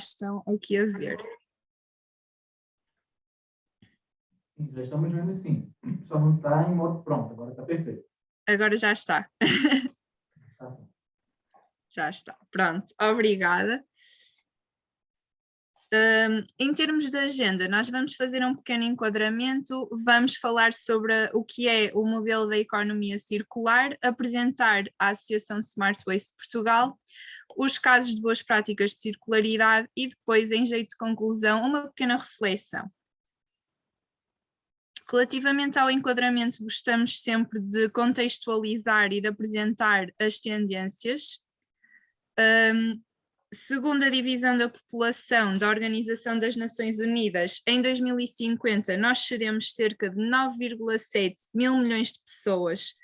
estão aqui a ver. Já estamos vendo assim. Só não está em modo pronto, agora está perfeito. Agora já está. Está assim. Já está. Pronto, obrigada. Em termos de agenda, nós vamos fazer um pequeno enquadramento, vamos falar sobre o que é o modelo da economia circular, apresentar a Associação Smart Waste Portugal, os casos de boas práticas de circularidade e depois, em jeito de conclusão, uma pequena reflexão. Relativamente ao enquadramento, gostamos sempre de contextualizar e de apresentar as tendências. Segundo a divisão da população da Organização das Nações Unidas, em 2050 nós seremos cerca de 9,7 mil milhões de pessoas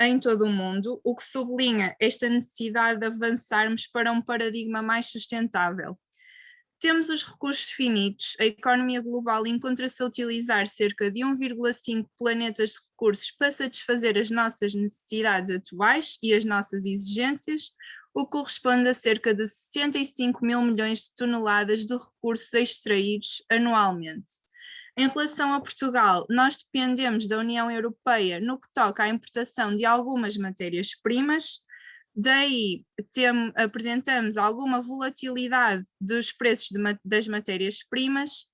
em todo o mundo, o que sublinha esta necessidade de avançarmos para um paradigma mais sustentável. Temos os recursos finitos, a economia global encontra-se a utilizar cerca de 1,5 planetas de recursos para satisfazer as nossas necessidades atuais e as nossas exigências, o que corresponde a cerca de 65 mil milhões de toneladas de recursos extraídos anualmente. Em relação a Portugal, nós dependemos da União Europeia no que toca à importação de algumas matérias-primas, daí apresentamos alguma volatilidade dos preços das matérias-primas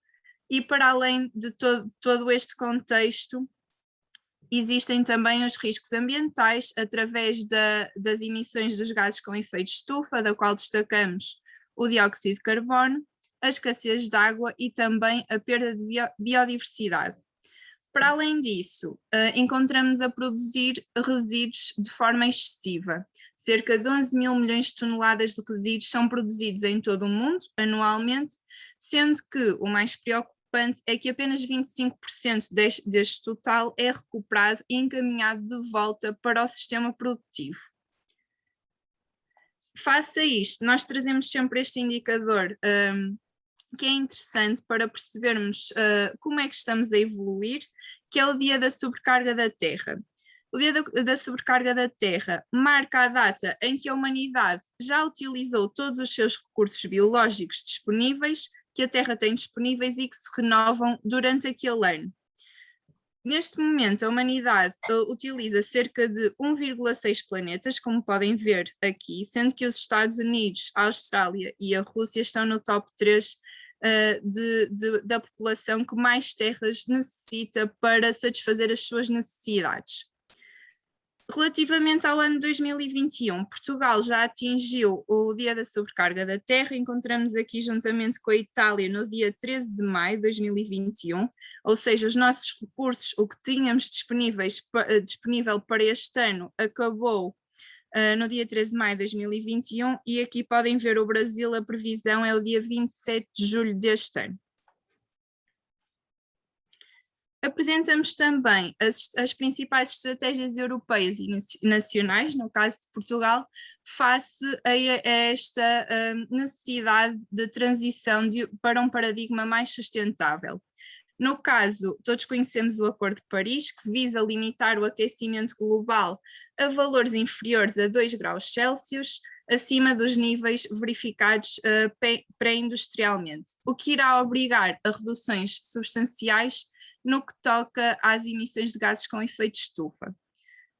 e para além de todo este contexto, existem também os riscos ambientais através das emissões dos gases com efeito de estufa, da qual destacamos o dióxido de carbono, a escassez de água e também a perda de biodiversidade. Para além disso, encontramos a produzir resíduos de forma excessiva. Cerca de 11 mil milhões de toneladas de resíduos são produzidos em todo o mundo, anualmente, sendo que o mais preocupante é que apenas 25% deste total é recuperado e encaminhado de volta para o sistema produtivo. Face a isto, nós trazemos sempre este indicador que é interessante para percebermos como é que estamos a evoluir, que é o Dia da Sobrecarga da Terra. O Dia da Sobrecarga da Terra marca a data em que a humanidade já utilizou todos os seus recursos biológicos disponíveis, que a Terra tem disponíveis e que se renovam durante aquele ano. Neste momento, a humanidade utiliza cerca de 1,6 planetas, como podem ver aqui, sendo que os Estados Unidos, a Austrália e a Rússia estão no top 3 da população que mais terras necessita para satisfazer as suas necessidades. Relativamente ao ano 2021, Portugal já atingiu o Dia da Sobrecarga da Terra, encontramos aqui juntamente com a Itália no dia 13 de maio de 2021, ou seja, os nossos recursos, o que tínhamos disponível para este ano, acabou no dia 13 de maio de 2021 e aqui podem ver o Brasil, a previsão é o dia 27 de julho deste ano. Apresentamos também as principais estratégias europeias e nacionais, no caso de Portugal, face a esta necessidade de transição para um paradigma mais sustentável. No caso, todos conhecemos o Acordo de Paris, que visa limitar o aquecimento global a valores inferiores a 2 graus Celsius, acima dos níveis verificados pré-industrialmente, o que irá obrigar a reduções substanciais no que toca às emissões de gases com efeito de estufa.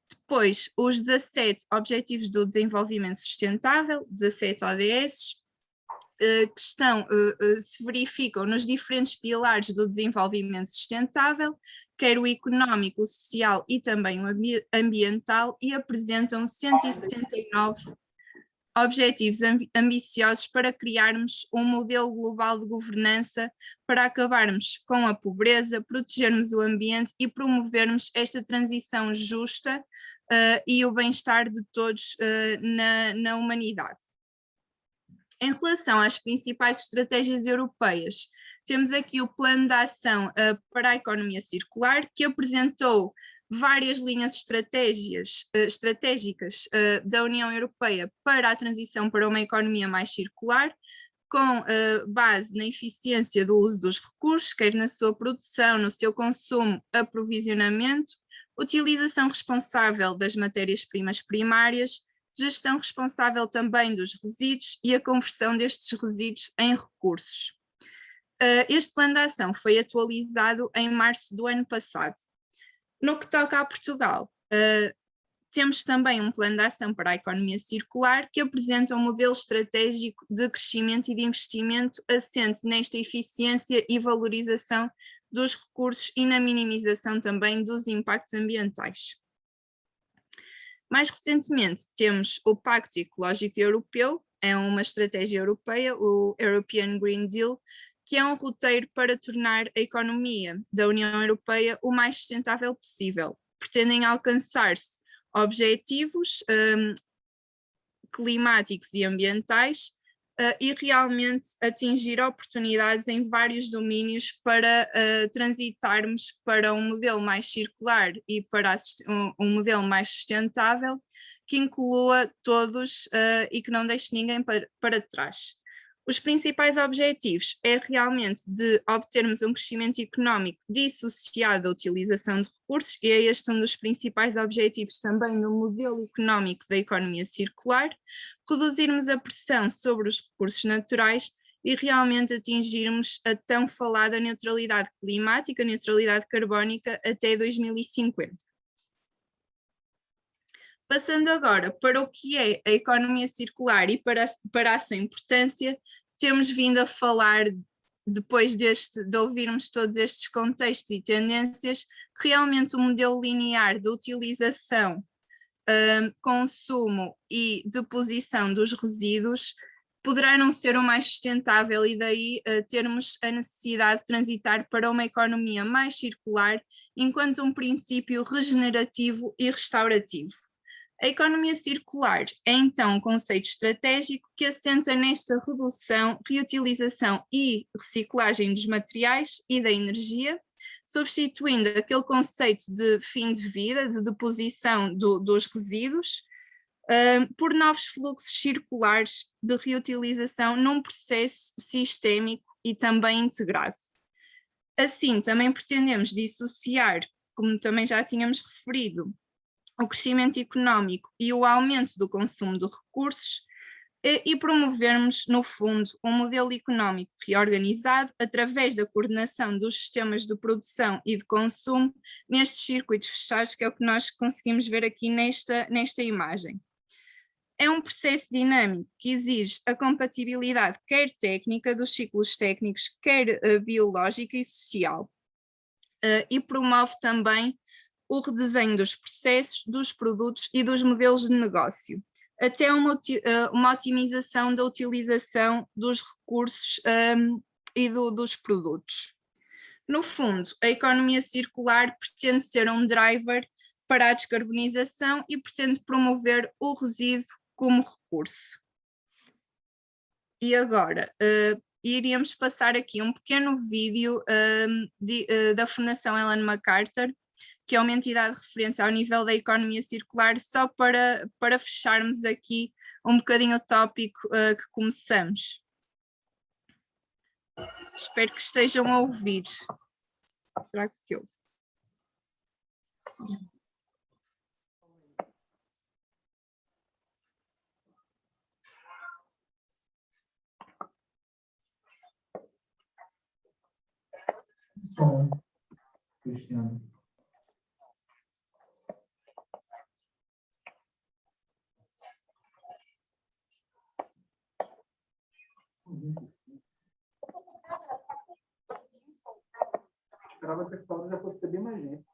Depois, os 17 Objetivos do Desenvolvimento Sustentável, 17 ODS, que se verificam nos diferentes pilares do desenvolvimento sustentável, quer o económico, o social e também o ambiental, e apresentam 169 objetivos ambiciosos para criarmos um modelo global de governança para acabarmos com a pobreza, protegermos o ambiente e promovermos esta transição justa e o bem-estar de todos na humanidade. Em relação às principais estratégias europeias, temos aqui o Plano de Ação para a Economia Circular, que apresentou várias linhas estratégicas da União Europeia para a transição para uma economia mais circular, com base na eficiência do uso dos recursos, quer na sua produção, no seu consumo, aprovisionamento, utilização responsável das matérias-primas primárias, gestão responsável também dos resíduos e a conversão destes resíduos em recursos. Este plano de ação foi atualizado em março do ano passado. No que toca a Portugal, temos também um plano de ação para a economia circular que apresenta um modelo estratégico de crescimento e de investimento assente nesta eficiência e valorização dos recursos e na minimização também dos impactos ambientais. Mais recentemente, temos o Pacto Ecológico Europeu, é uma estratégia europeia, o European Green Deal, que é um roteiro para tornar a economia da União Europeia o mais sustentável possível. Pretendem alcançar-se objetivos climáticos e ambientais e realmente atingir oportunidades em vários domínios para transitarmos para um modelo mais circular e para um modelo mais sustentável que inclua todos e que não deixe ninguém para trás. Os principais objetivos é realmente de obtermos um crescimento económico dissociado da utilização de recursos, e é este um dos principais objetivos também no modelo económico da economia circular, reduzirmos a pressão sobre os recursos naturais e realmente atingirmos a tão falada neutralidade climática, neutralidade carbónica até 2050. Passando agora para o que é a economia circular e para a sua importância, temos vindo a falar, depois de ouvirmos todos estes contextos e tendências, que realmente o modelo linear de utilização, consumo e deposição dos resíduos poderá não ser o mais sustentável e daí termos a necessidade de transitar para uma economia mais circular enquanto um princípio regenerativo e restaurativo. A economia circular é então um conceito estratégico que assenta nesta redução, reutilização e reciclagem dos materiais e da energia, substituindo aquele conceito de fim de vida, de deposição dos resíduos, por novos fluxos circulares de reutilização num processo sistémico e também integrado. Assim, também pretendemos dissociar, como também já tínhamos referido, o crescimento económico e o aumento do consumo de recursos e promovermos, no fundo, um modelo económico reorganizado através da coordenação dos sistemas de produção e de consumo nestes circuitos fechados, que é o que nós conseguimos ver aqui nesta imagem. É um processo dinâmico que exige a compatibilidade quer técnica dos ciclos técnicos, quer biológica e social, e promove também o redesenho dos processos, dos produtos e dos modelos de negócio, até uma otimização da utilização dos recursos e dos produtos. No fundo, a economia circular pretende ser um driver para a descarbonização e pretende promover o resíduo como recurso. E agora, iríamos passar aqui um pequeno vídeo da Fundação Ellen MacArthur, que é uma entidade de referência ao nível da economia circular, só para fecharmos aqui um bocadinho o tópico que começamos. Espero que estejam a ouvir. Será que se ouve? Som, Cristiano. Esperava que a escola já fosse ter bem mais gente.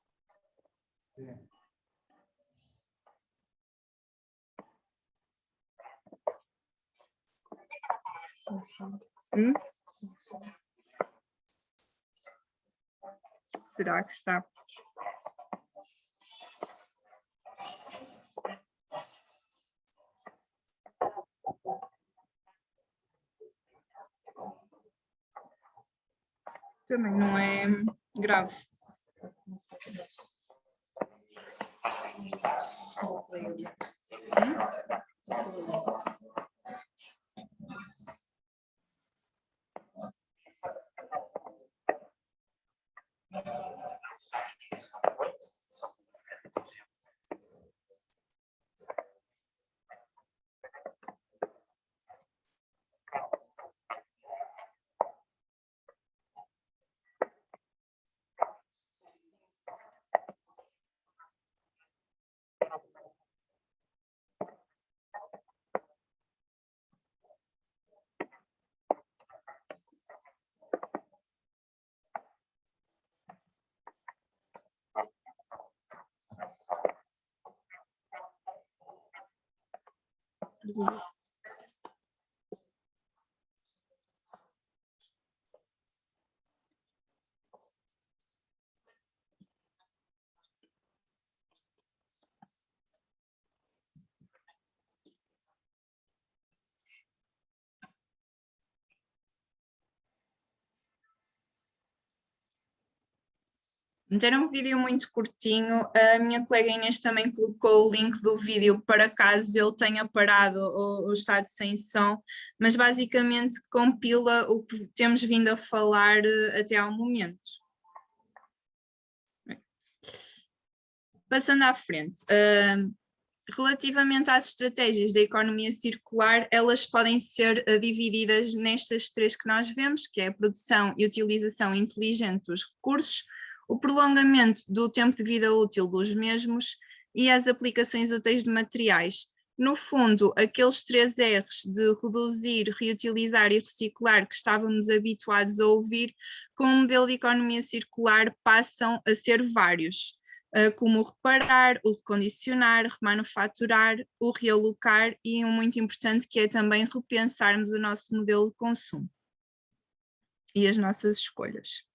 Será que está? Também não é grave. Era um vídeo muito curtinho, a minha colega Inês também colocou o link do vídeo para caso ele tenha parado ou estado sem som, mas basicamente compila o que temos vindo a falar até ao momento. Passando à frente, relativamente às estratégias da economia circular, elas podem ser divididas nestas três que nós vemos, que é a produção e utilização inteligente dos recursos, o prolongamento do tempo de vida útil dos mesmos e as aplicações úteis de materiais. No fundo, aqueles 3 R's de reduzir, reutilizar e reciclar que estávamos habituados a ouvir, com o modelo de economia circular passam a ser vários, como o reparar, o recondicionar, remanufaturar, o realocar e um muito importante que é também repensarmos o nosso modelo de consumo e as nossas escolhas.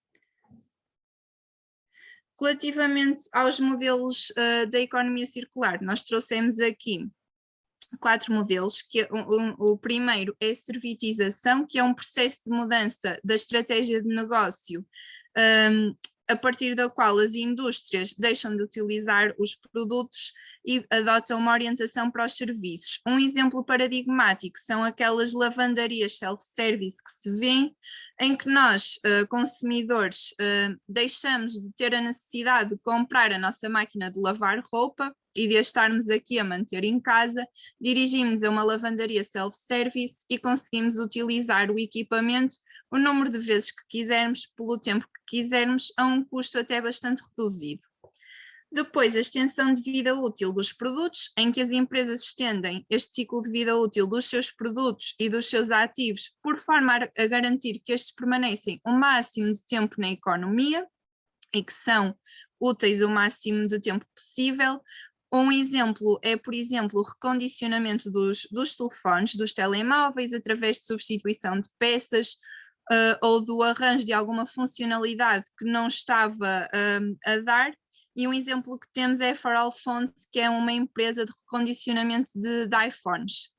Relativamente aos modelos da economia circular, nós trouxemos aqui 4 modelos, que o primeiro é a servitização, que é um processo de mudança da estratégia de negócio, a partir da qual as indústrias deixam de utilizar os produtos e adotam uma orientação para os serviços. Um exemplo paradigmático são aquelas lavandarias self-service que se vêem, em que nós, consumidores, deixamos de ter a necessidade de comprar a nossa máquina de lavar roupa e de a estarmos aqui a manter em casa, dirigimos a uma lavandaria self-service e conseguimos utilizar o equipamento o número de vezes que quisermos, pelo tempo que quisermos, a um custo até bastante reduzido. Depois, a extensão de vida útil dos produtos, em que as empresas estendem este ciclo de vida útil dos seus produtos e dos seus ativos, por forma a garantir que estes permanecem o máximo de tempo na economia e que são úteis o máximo de tempo possível. Um exemplo é, por exemplo, o recondicionamento dos telefones, dos telemóveis, através de substituição de peças, ou do arranjo de alguma funcionalidade que não estava a dar. E um exemplo que temos é a For All Phones, que é uma empresa de recondicionamento de iPhones.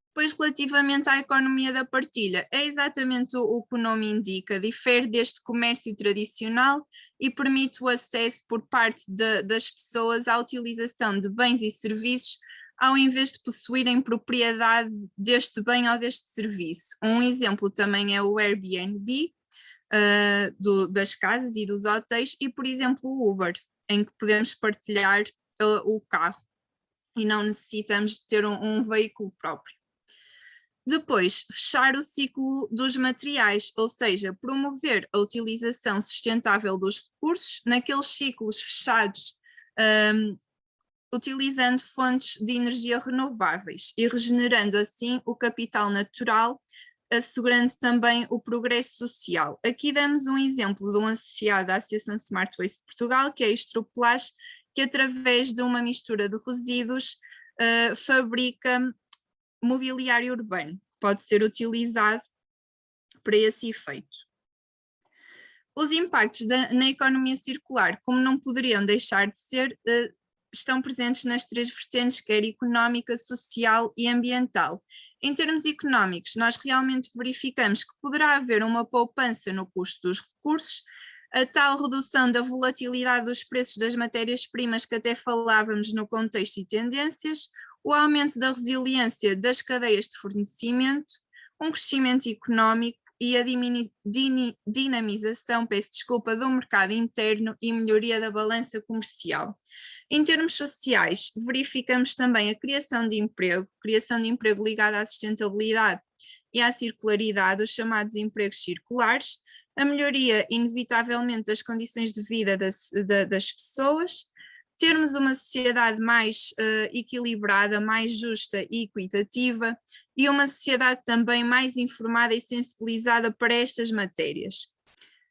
Depois, relativamente à economia da partilha, é exatamente o que o nome indica, difere deste comércio tradicional e permite o acesso por parte das pessoas à utilização de bens e serviços, ao invés de possuírem propriedade deste bem ou deste serviço. Um exemplo também é o Airbnb, das casas e dos hotéis, e, por exemplo, o Uber, em que podemos partilhar o carro e não necessitamos de ter um veículo próprio. Depois, fechar o ciclo dos materiais, ou seja, promover a utilização sustentável dos recursos naqueles ciclos fechados, utilizando fontes de energia renováveis e regenerando assim o capital natural, assegurando também o progresso social. Aqui damos um exemplo de um associado à Associação Smart Waste Portugal, que é a Estroplast, que através de uma mistura de resíduos fabrica mobiliário urbano, que pode ser utilizado para esse efeito. Os impactos na economia circular, como não poderiam deixar de ser, estão presentes nas 3 vertentes, quer económica, social e ambiental. Em termos económicos, nós realmente verificamos que poderá haver uma poupança no custo dos recursos, a tal redução da volatilidade dos preços das matérias-primas que até falávamos no contexto e tendências, o aumento da resiliência das cadeias de fornecimento, um crescimento económico e a dinamização, do mercado interno e melhoria da balança comercial. Em termos sociais, verificamos também a criação de emprego ligado à sustentabilidade e à circularidade, os chamados empregos circulares, a melhoria, inevitavelmente, das condições de vida das pessoas, termos uma sociedade mais equilibrada, mais justa e equitativa, e uma sociedade também mais informada e sensibilizada para estas matérias,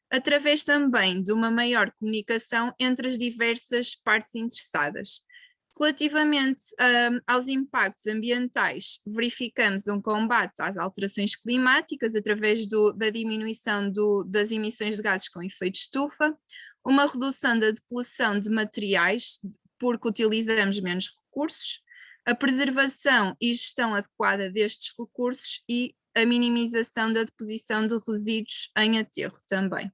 através também de uma maior comunicação entre as diversas partes interessadas. Relativamente aos impactos ambientais, verificamos um combate às alterações climáticas através da diminuição das emissões de gases com efeito estufa, uma redução da depleção de materiais, porque utilizamos menos recursos, a preservação e gestão adequada destes recursos e a minimização da deposição de resíduos em aterro também.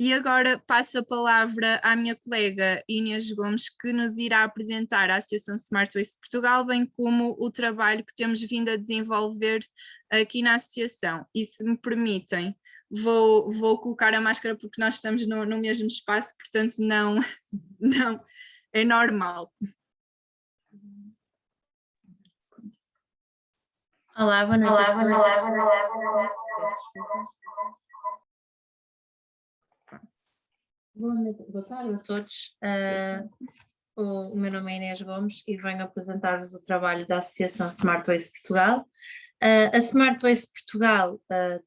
E agora passo a palavra à minha colega Inês Gomes, que nos irá apresentar a Associação Smart Waste Portugal, bem como o trabalho que temos vindo a desenvolver aqui na associação. E se me permitem, vou colocar a máscara porque nós estamos no mesmo espaço, portanto não é normal. Olá, boa noite a todos. Boa tarde a todos. O meu nome é Inês Gomes e venho apresentar-vos o trabalho da Associação Smart Waste Portugal. A Smart Waste Portugal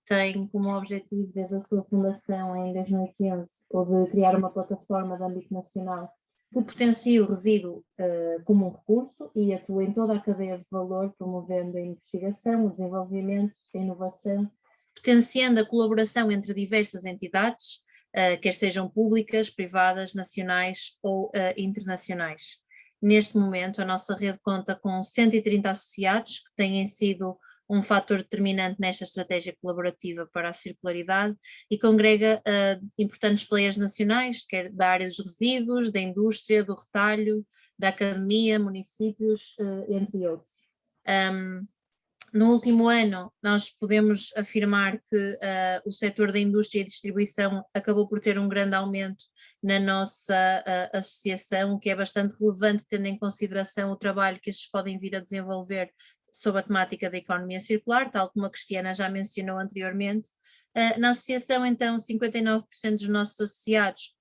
tem como objetivo, desde a sua fundação em 2015, o de criar uma plataforma de âmbito nacional que potencie o resíduo como um recurso e atua em toda a cadeia de valor, promovendo a investigação, o desenvolvimento, a inovação, potenciando a colaboração entre diversas entidades, quer sejam públicas, privadas, nacionais ou internacionais. Neste momento, a nossa rede conta com 130 associados, que têm sido um fator determinante nesta estratégia colaborativa para a circularidade e congrega importantes players nacionais, quer da área dos resíduos, da indústria, do retalho, da academia, municípios, entre outros. No último ano, nós podemos afirmar que o setor da indústria e distribuição acabou por ter um grande aumento na nossa associação, o que é bastante relevante, tendo em consideração o trabalho que estes podem vir a desenvolver sobre a temática da economia circular, tal como a Cristiana já mencionou anteriormente. Na associação, então, 59% dos nossos associados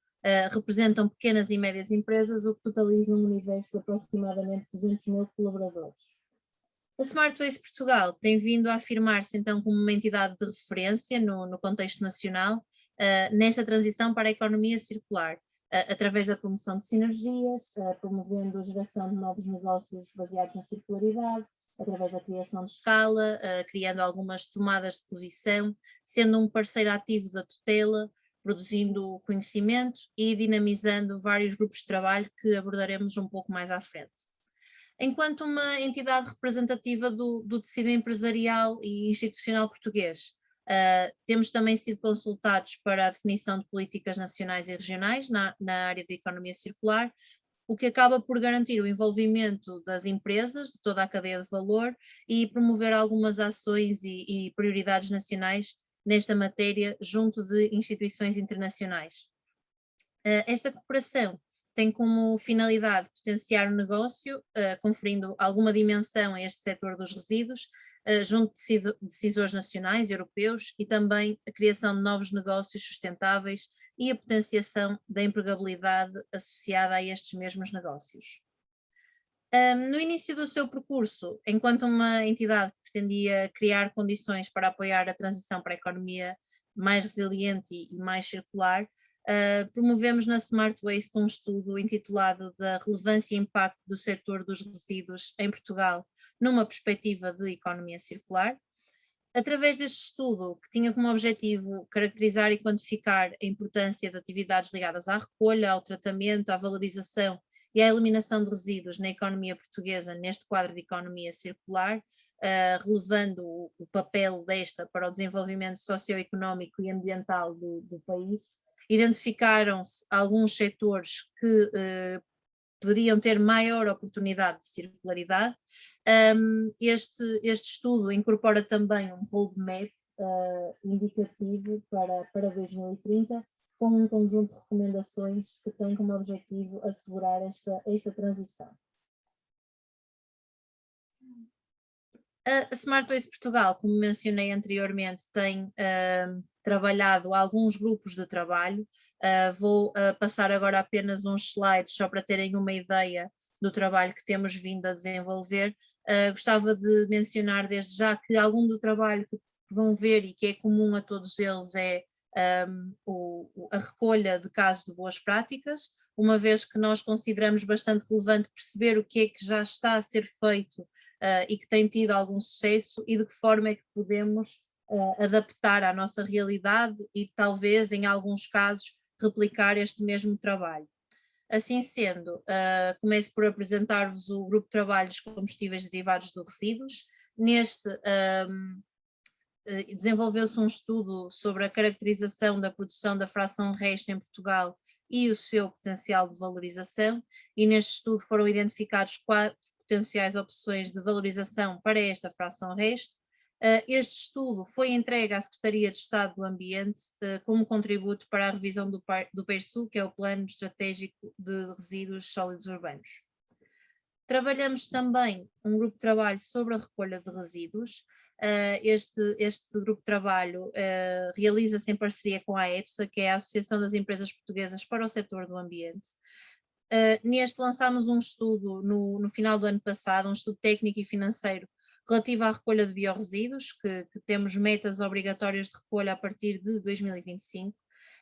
representam pequenas e médias empresas, o que totaliza um universo de aproximadamente 200 mil colaboradores. A Smart Waste Portugal tem vindo a afirmar-se então como uma entidade de referência no contexto nacional nesta transição para a economia circular, através da promoção de sinergias, promovendo a geração de novos negócios baseados na circularidade, através da criação de escala, criando algumas tomadas de posição, sendo um parceiro ativo da tutela, produzindo conhecimento e dinamizando vários grupos de trabalho que abordaremos um pouco mais à frente. Enquanto uma entidade representativa do tecido empresarial e institucional português, temos também sido consultados para a definição de políticas nacionais e regionais na área de economia circular, o que acaba por garantir o envolvimento das empresas, de toda a cadeia de valor, e promover algumas ações e prioridades nacionais nesta matéria junto de instituições internacionais. Esta cooperação tem como finalidade potenciar o negócio, conferindo alguma dimensão a este setor dos resíduos, junto de decisores nacionais e europeus, e também a criação de novos negócios sustentáveis e a potenciação da empregabilidade associada a estes mesmos negócios. No início do seu percurso, enquanto uma entidade que pretendia criar condições para apoiar a transição para a economia mais resiliente e mais circular, promovemos na Smart Waste um estudo intitulado da relevância e impacto do setor dos resíduos em Portugal numa perspectiva de economia circular. Através deste estudo, que tinha como objetivo caracterizar e quantificar a importância de atividades ligadas à recolha, ao tratamento, à valorização e à eliminação de resíduos na economia portuguesa neste quadro de economia circular, relevando o papel desta para o desenvolvimento socioeconómico e ambiental do país, identificaram-se alguns setores que poderiam ter maior oportunidade de circularidade. Este estudo incorpora também um roadmap indicativo para 2030, com um conjunto de recomendações que tem como objetivo assegurar esta transição. A Smart Waste Portugal, como mencionei anteriormente, tem trabalhado alguns grupos de trabalho. Vou passar agora apenas uns slides só para terem uma ideia do trabalho que temos vindo a desenvolver. Gostava de mencionar desde já que algum do trabalho que vão ver e que é comum a todos eles é a recolha de casos de boas práticas, uma vez que nós consideramos bastante relevante perceber o que é que já está a ser feito e que tem tido algum sucesso e de que forma é que podemos adaptar à nossa realidade e talvez, em alguns casos, replicar este mesmo trabalho. Assim sendo, começo por apresentar-vos o grupo de trabalho dos combustíveis derivados de resíduos. Neste, desenvolveu-se um estudo sobre a caracterização da produção da fração reste em Portugal e o seu potencial de valorização, e neste estudo foram identificados 4 potenciais opções de valorização para esta fração reste. Este estudo foi entregue à Secretaria de Estado do Ambiente como contributo para a revisão do PERSU, que é o Plano Estratégico de Resíduos Sólidos Urbanos. Trabalhamos também um grupo de trabalho sobre a recolha de resíduos. Este grupo de trabalho realiza-se em parceria com a AEPSA, que é a Associação das Empresas Portuguesas para o Setor do Ambiente. Neste lançámos um estudo no final do ano passado, um estudo técnico e financeiro relativo à recolha de biorresíduos, que temos metas obrigatórias de recolha a partir de 2025.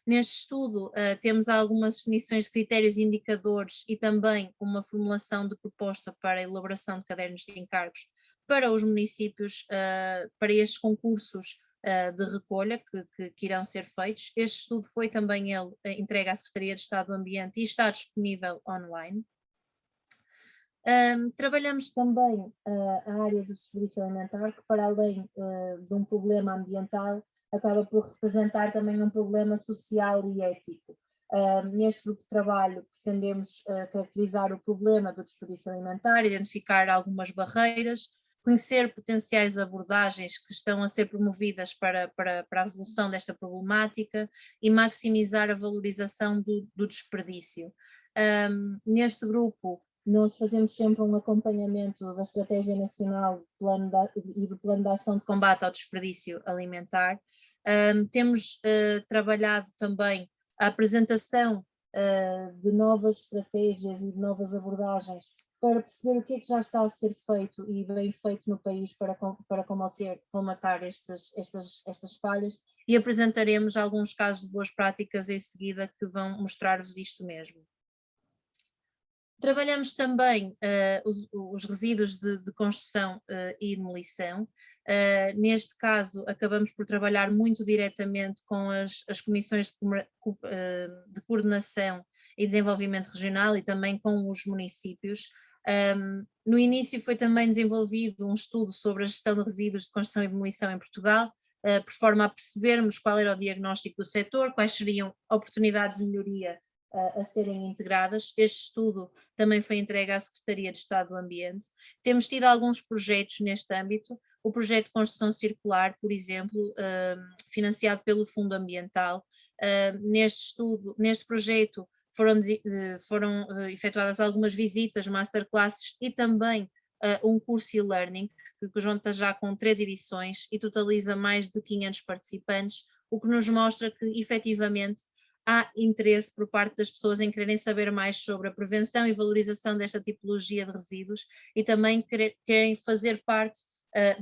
Neste estudo temos algumas definições de critérios e indicadores e também uma formulação de proposta para a elaboração de cadernos de encargos para os municípios, para estes concursos de recolha que irão ser feitos. Este estudo foi também ele entregue à Secretaria de Estado do Ambiente e está disponível online. Trabalhamos também a área do desperdício alimentar, que para além de um problema ambiental, acaba por representar também um problema social e ético. Neste grupo de trabalho pretendemos caracterizar o problema do desperdício alimentar, identificar algumas barreiras, conhecer potenciais abordagens que estão a ser promovidas para a resolução desta problemática e maximizar a valorização do desperdício. Neste grupo nós fazemos sempre um acompanhamento da Estratégia Nacional e do Plano de Ação de Combate ao Desperdício Alimentar. Temos trabalhado também a apresentação de novas estratégias e de novas abordagens para perceber o que é que já está a ser feito e bem feito no país para colmatar estas falhas, e apresentaremos alguns casos de boas práticas em seguida que vão mostrar-vos isto mesmo. Trabalhamos também os resíduos de construção e demolição. Neste caso, acabamos por trabalhar muito diretamente com as comissões de coordenação e desenvolvimento regional e também com os municípios. No início foi também desenvolvido um estudo sobre a gestão de resíduos de construção e demolição em Portugal, por forma a percebermos qual era o diagnóstico do setor, quais seriam oportunidades de melhoria a serem integradas. Este estudo também foi entregue à Secretaria de Estado do Ambiente. Temos tido alguns projetos neste âmbito, o projeto de construção circular, por exemplo, financiado pelo Fundo Ambiental. Neste projeto foram efetuadas algumas visitas, masterclasses e também um curso e-learning que junta já com 3 edições e totaliza mais de 500 participantes, o que nos mostra que efetivamente há interesse por parte das pessoas em quererem saber mais sobre a prevenção e valorização desta tipologia de resíduos e também querem fazer parte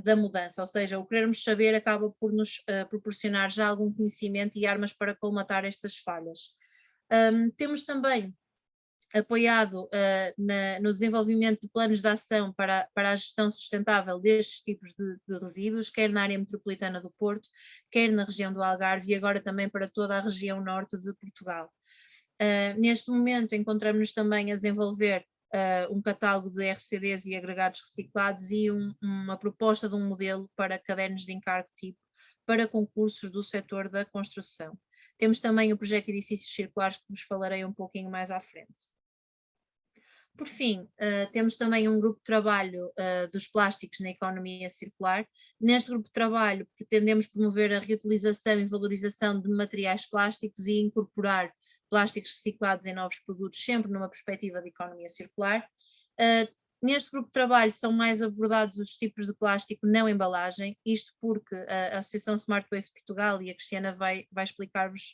da mudança, ou seja, o querermos saber acaba por nos proporcionar já algum conhecimento e armas para colmatar estas falhas. Temos também apoiado no desenvolvimento de planos de ação para a gestão sustentável destes tipos de resíduos, quer na área metropolitana do Porto, quer na região do Algarve e agora também para toda a região norte de Portugal. Neste momento encontramos-nos também a desenvolver um catálogo de RCDs e agregados reciclados e uma proposta de um modelo para cadernos de encargo tipo para concursos do setor da construção. Temos também o projeto Edifícios Circulares, que vos falarei um pouquinho mais à frente. Por fim, temos também um grupo de trabalho dos plásticos na economia circular. Neste grupo de trabalho pretendemos promover a reutilização e valorização de materiais plásticos e incorporar plásticos reciclados em novos produtos, sempre numa perspectiva de economia circular. Neste grupo de trabalho são mais abordados os tipos de plástico não embalagem, isto porque a Associação Smart Waste Portugal, e a Cristiana vai explicar-vos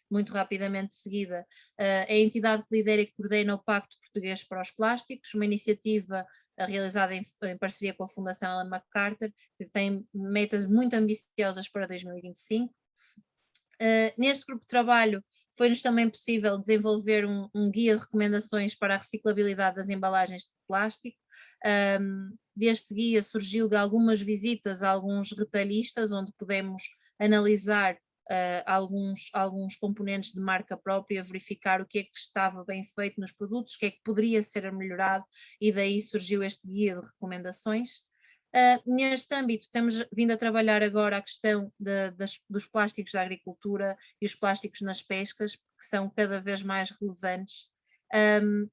muito rapidamente de seguida, é a entidade que lidera e coordena o Pacto Português para os Plásticos, uma iniciativa realizada em parceria com a Fundação Ellen MacArthur, que tem metas muito ambiciosas para 2025. Neste grupo de trabalho foi-nos também possível desenvolver um guia de recomendações para a reciclabilidade das embalagens de plástico. Deste guia surgiu de algumas visitas a alguns retalhistas, onde pudemos analisar alguns componentes de marca própria, verificar o que é que estava bem feito nos produtos, o que é que poderia ser melhorado, e daí surgiu este guia de recomendações. Neste âmbito, temos vindo a trabalhar agora a questão dos plásticos da agricultura e os plásticos nas pescas, que são cada vez mais relevantes.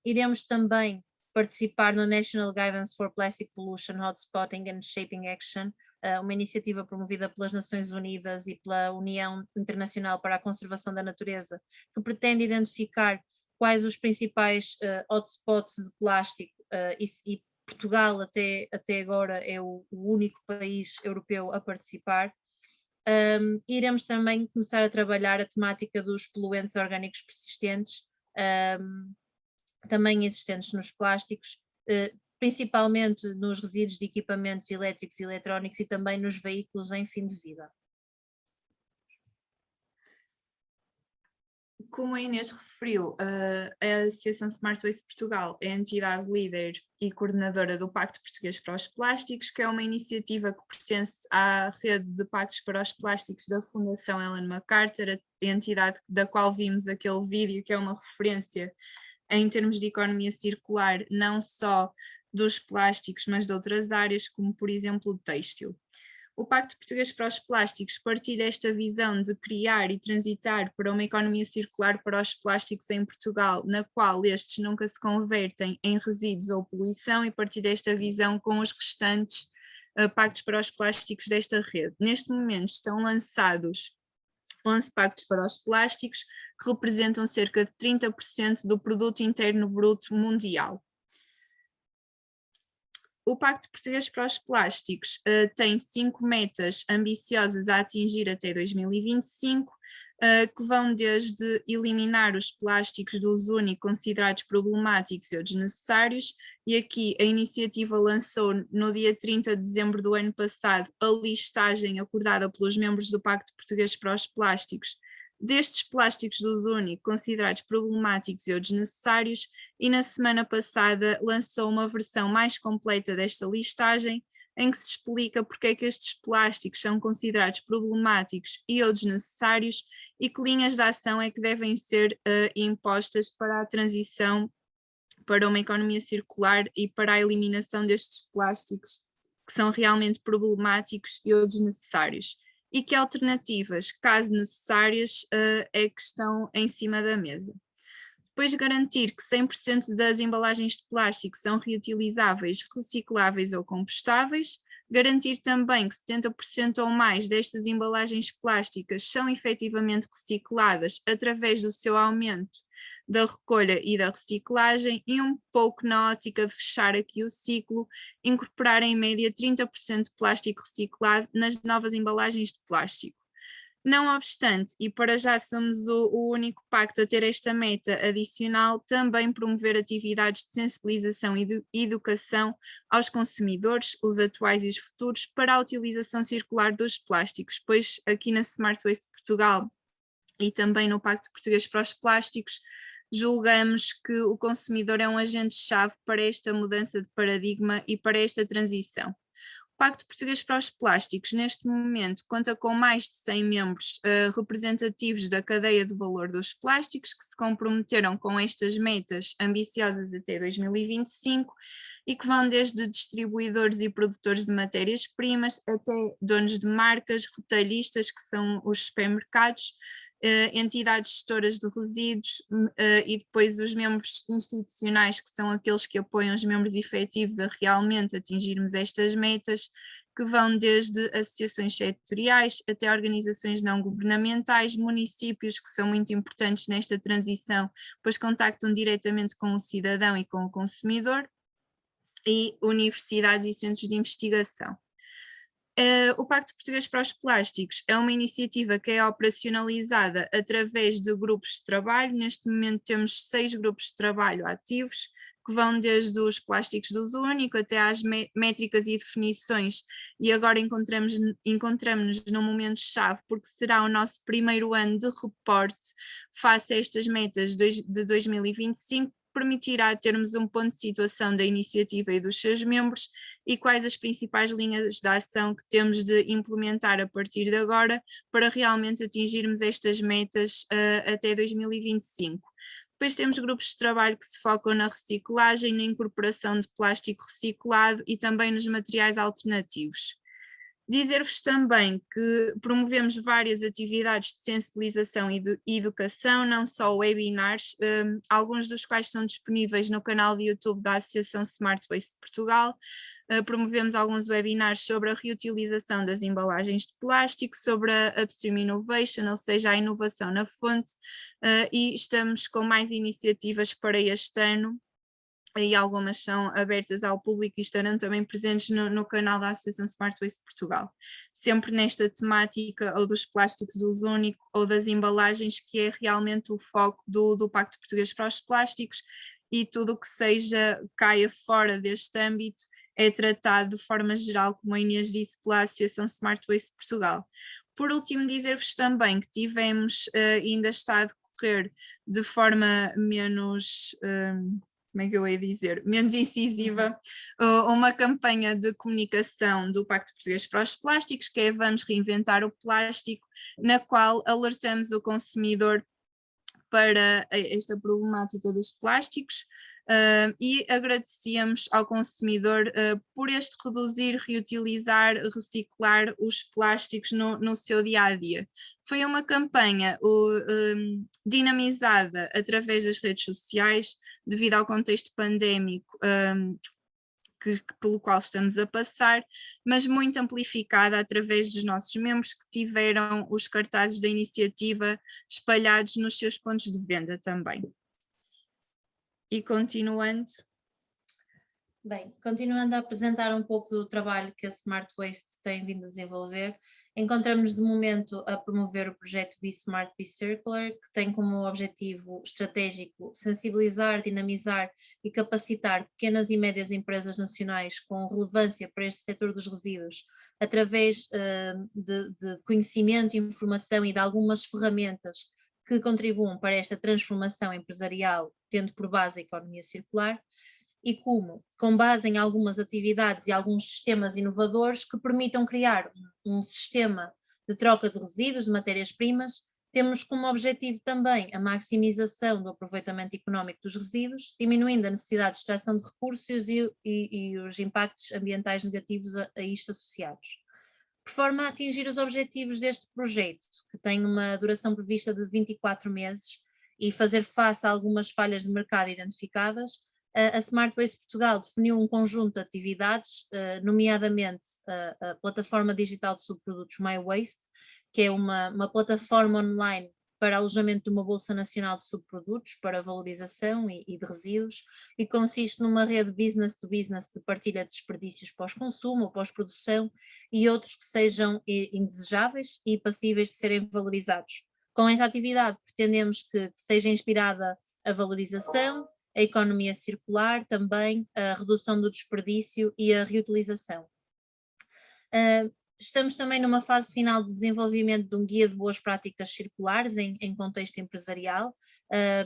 Iremos também participar no National Guidance for Plastic Pollution Hotspotting and Shaping Action, uma iniciativa promovida pelas Nações Unidas e pela União Internacional para a Conservação da Natureza, que pretende identificar quais os principais hotspots de plástico, e Portugal até agora é o único país europeu a participar. Iremos também começar a trabalhar a temática dos poluentes orgânicos persistentes, também existentes nos plásticos, principalmente nos resíduos de equipamentos elétricos e eletrónicos e também nos veículos em fim de vida. Como a Inês referiu, a Associação Smart Waste Portugal é a entidade líder e coordenadora do Pacto Português para os Plásticos, que é uma iniciativa que pertence à rede de pactos para os plásticos da Fundação Ellen MacArthur, a entidade da qual vimos aquele vídeo, que é uma referência em termos de economia circular, não só dos plásticos, mas de outras áreas, como por exemplo o têxtil. O Pacto Português para os Plásticos partilha esta visão de criar e transitar para uma economia circular para os plásticos em Portugal, na qual estes nunca se convertem em resíduos ou poluição, e partilha esta visão com os restantes pactos para os plásticos desta rede. Neste momento estão lançados 11 pactos para os plásticos, que representam cerca de 30% do produto interno bruto mundial. O Pacto Português para os Plásticos tem 5 metas ambiciosas a atingir até 2025, que vão desde eliminar os plásticos de uso único considerados problemáticos ou desnecessários, e aqui a iniciativa lançou no dia 30 de dezembro do ano passado a listagem acordada pelos membros do Pacto Português para os Plásticos destes plásticos de uso único considerados problemáticos ou desnecessários, e na semana passada lançou uma versão mais completa desta listagem, em que se explica porque é que estes plásticos são considerados problemáticos e ou desnecessários, e que linhas de ação é que devem ser impostas para a transição para uma economia circular e para a eliminação destes plásticos que são realmente problemáticos e ou desnecessários. E que alternativas, caso necessárias, é que estão em cima da mesa. Depois, garantir que 100% das embalagens de plástico são reutilizáveis, recicláveis ou compostáveis. Garantir também que 70% ou mais destas embalagens plásticas são efetivamente recicladas através do seu aumento da recolha e da reciclagem, e um pouco na ótica de fechar aqui o ciclo, incorporar em média 30% de plástico reciclado nas novas embalagens de plástico. Não obstante, e para já somos o único pacto a ter esta meta adicional, também promover atividades de sensibilização e de educação aos consumidores, os atuais e os futuros, para a utilização circular dos plásticos, pois aqui na Smart Waste Portugal e também no Pacto Português para os Plásticos, julgamos que o consumidor é um agente-chave para esta mudança de paradigma e para esta transição. O Pacto Português para os Plásticos, neste momento, conta com mais de 100 membros representativos da cadeia de valor dos plásticos, que se comprometeram com estas metas ambiciosas até 2025 e que vão desde distribuidores e produtores de matérias-primas até donos de marcas, retalhistas, que são os supermercados, entidades gestoras de resíduos e depois os membros institucionais, que são aqueles que apoiam os membros efetivos a realmente atingirmos estas metas, que vão desde associações setoriais até organizações não governamentais, municípios, que são muito importantes nesta transição, pois contactam diretamente com o cidadão e com o consumidor, e universidades e centros de investigação. O Pacto Português para os Plásticos é uma iniciativa que é operacionalizada através de grupos de trabalho. Neste momento temos 6 grupos de trabalho ativos, que vão desde os plásticos de uso único até às métricas e definições, e agora encontramos-nos num momento-chave, porque será o nosso primeiro ano de reporte face a estas metas de 2025, permitirá termos um ponto de situação da iniciativa e dos seus membros e quais as principais linhas de ação que temos de implementar a partir de agora para realmente atingirmos estas metas até 2025. Depois temos grupos de trabalho que se focam na reciclagem, na incorporação de plástico reciclado e também nos materiais alternativos. Dizer-vos também que promovemos várias atividades de sensibilização e de educação, não só webinars, alguns dos quais estão disponíveis no canal de YouTube da Associação Smart Waste Portugal. Promovemos alguns webinars sobre a reutilização das embalagens de plástico, sobre a Upstream Innovation, ou seja, a inovação na fonte, e estamos com mais iniciativas para este ano, e algumas são abertas ao público e estarão também presentes no canal da Associação Smart Waste Portugal, sempre nesta temática ou dos plásticos de uso único ou das embalagens, que é realmente o foco do Pacto Português para os Plásticos, e tudo o que caia fora deste âmbito é tratado de forma geral, como a Inês disse, pela Associação Smart Waste Portugal. Por último, dizer-vos também que tivemos, ainda está a decorrer de forma menos... como é que eu ia dizer, menos incisiva, uma campanha de comunicação do Pacto Português para os Plásticos, que é Vamos Reinventar o Plástico, na qual alertamos o consumidor para esta problemática dos plásticos, e agradecemos ao consumidor por este reduzir, reutilizar, reciclar os plásticos no seu dia-a-dia. Foi uma campanha dinamizada através das redes sociais, devido ao contexto pandémico pelo qual estamos a passar, mas muito amplificada através dos nossos membros, que tiveram os cartazes da iniciativa espalhados nos seus pontos de venda também. E continuando. Bem, continuando a apresentar um pouco do trabalho que a Smart Waste tem vindo a desenvolver, encontramos de momento a promover o projeto Be Smart, Be Circular, que tem como objetivo estratégico sensibilizar, dinamizar e capacitar pequenas e médias empresas nacionais com relevância para este setor dos resíduos, através de conhecimento, informação e de algumas ferramentas que contribuam para esta transformação empresarial, tendo por base a economia circular, e como, com base em algumas atividades e alguns sistemas inovadores que permitam criar um sistema de troca de resíduos, de matérias-primas, temos como objetivo também a maximização do aproveitamento económico dos resíduos, diminuindo a necessidade de extração de recursos e os impactos ambientais negativos a isto associados. Por forma a atingir os objetivos deste projeto, que tem uma duração prevista de 24 meses, e fazer face a algumas falhas de mercado identificadas, a Smart Waste Portugal definiu um conjunto de atividades, nomeadamente a plataforma digital de subprodutos MyWaste, que é uma plataforma online para alojamento de uma Bolsa Nacional de Subprodutos para valorização e de resíduos, e consiste numa rede business to business de partilha de desperdícios pós-consumo ou pós-produção e outros que sejam indesejáveis e passíveis de serem valorizados. Com esta atividade pretendemos que seja inspirada a valorização, a economia circular, também a redução do desperdício e a reutilização. Estamos também numa fase final de desenvolvimento de um guia de boas práticas circulares em contexto empresarial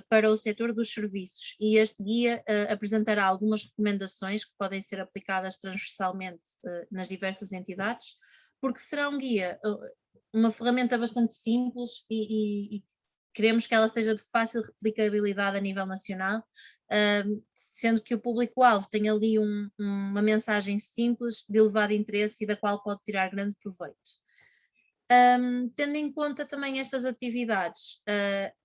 para o setor dos serviços, e este guia apresentará algumas recomendações que podem ser aplicadas transversalmente nas diversas entidades, porque será um guia, uma ferramenta bastante simples e queremos que ela seja de fácil replicabilidade a nível nacional, sendo que o público-alvo tem ali uma mensagem simples, de elevado interesse e da qual pode tirar grande proveito. Tendo em conta também estas atividades,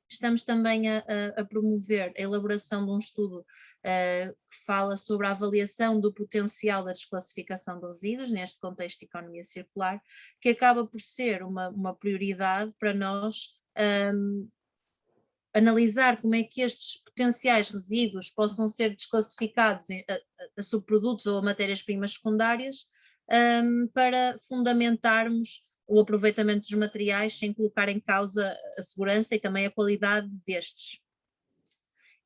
estamos também a promover a elaboração de um estudo que fala sobre a avaliação do potencial da desclassificação de resíduos neste contexto de economia circular, que acaba por ser uma prioridade para nós, analisar como é que estes potenciais resíduos possam ser desclassificados a subprodutos ou a matérias-primas secundárias, para fundamentarmos o aproveitamento dos materiais sem colocar em causa a segurança e também a qualidade destes.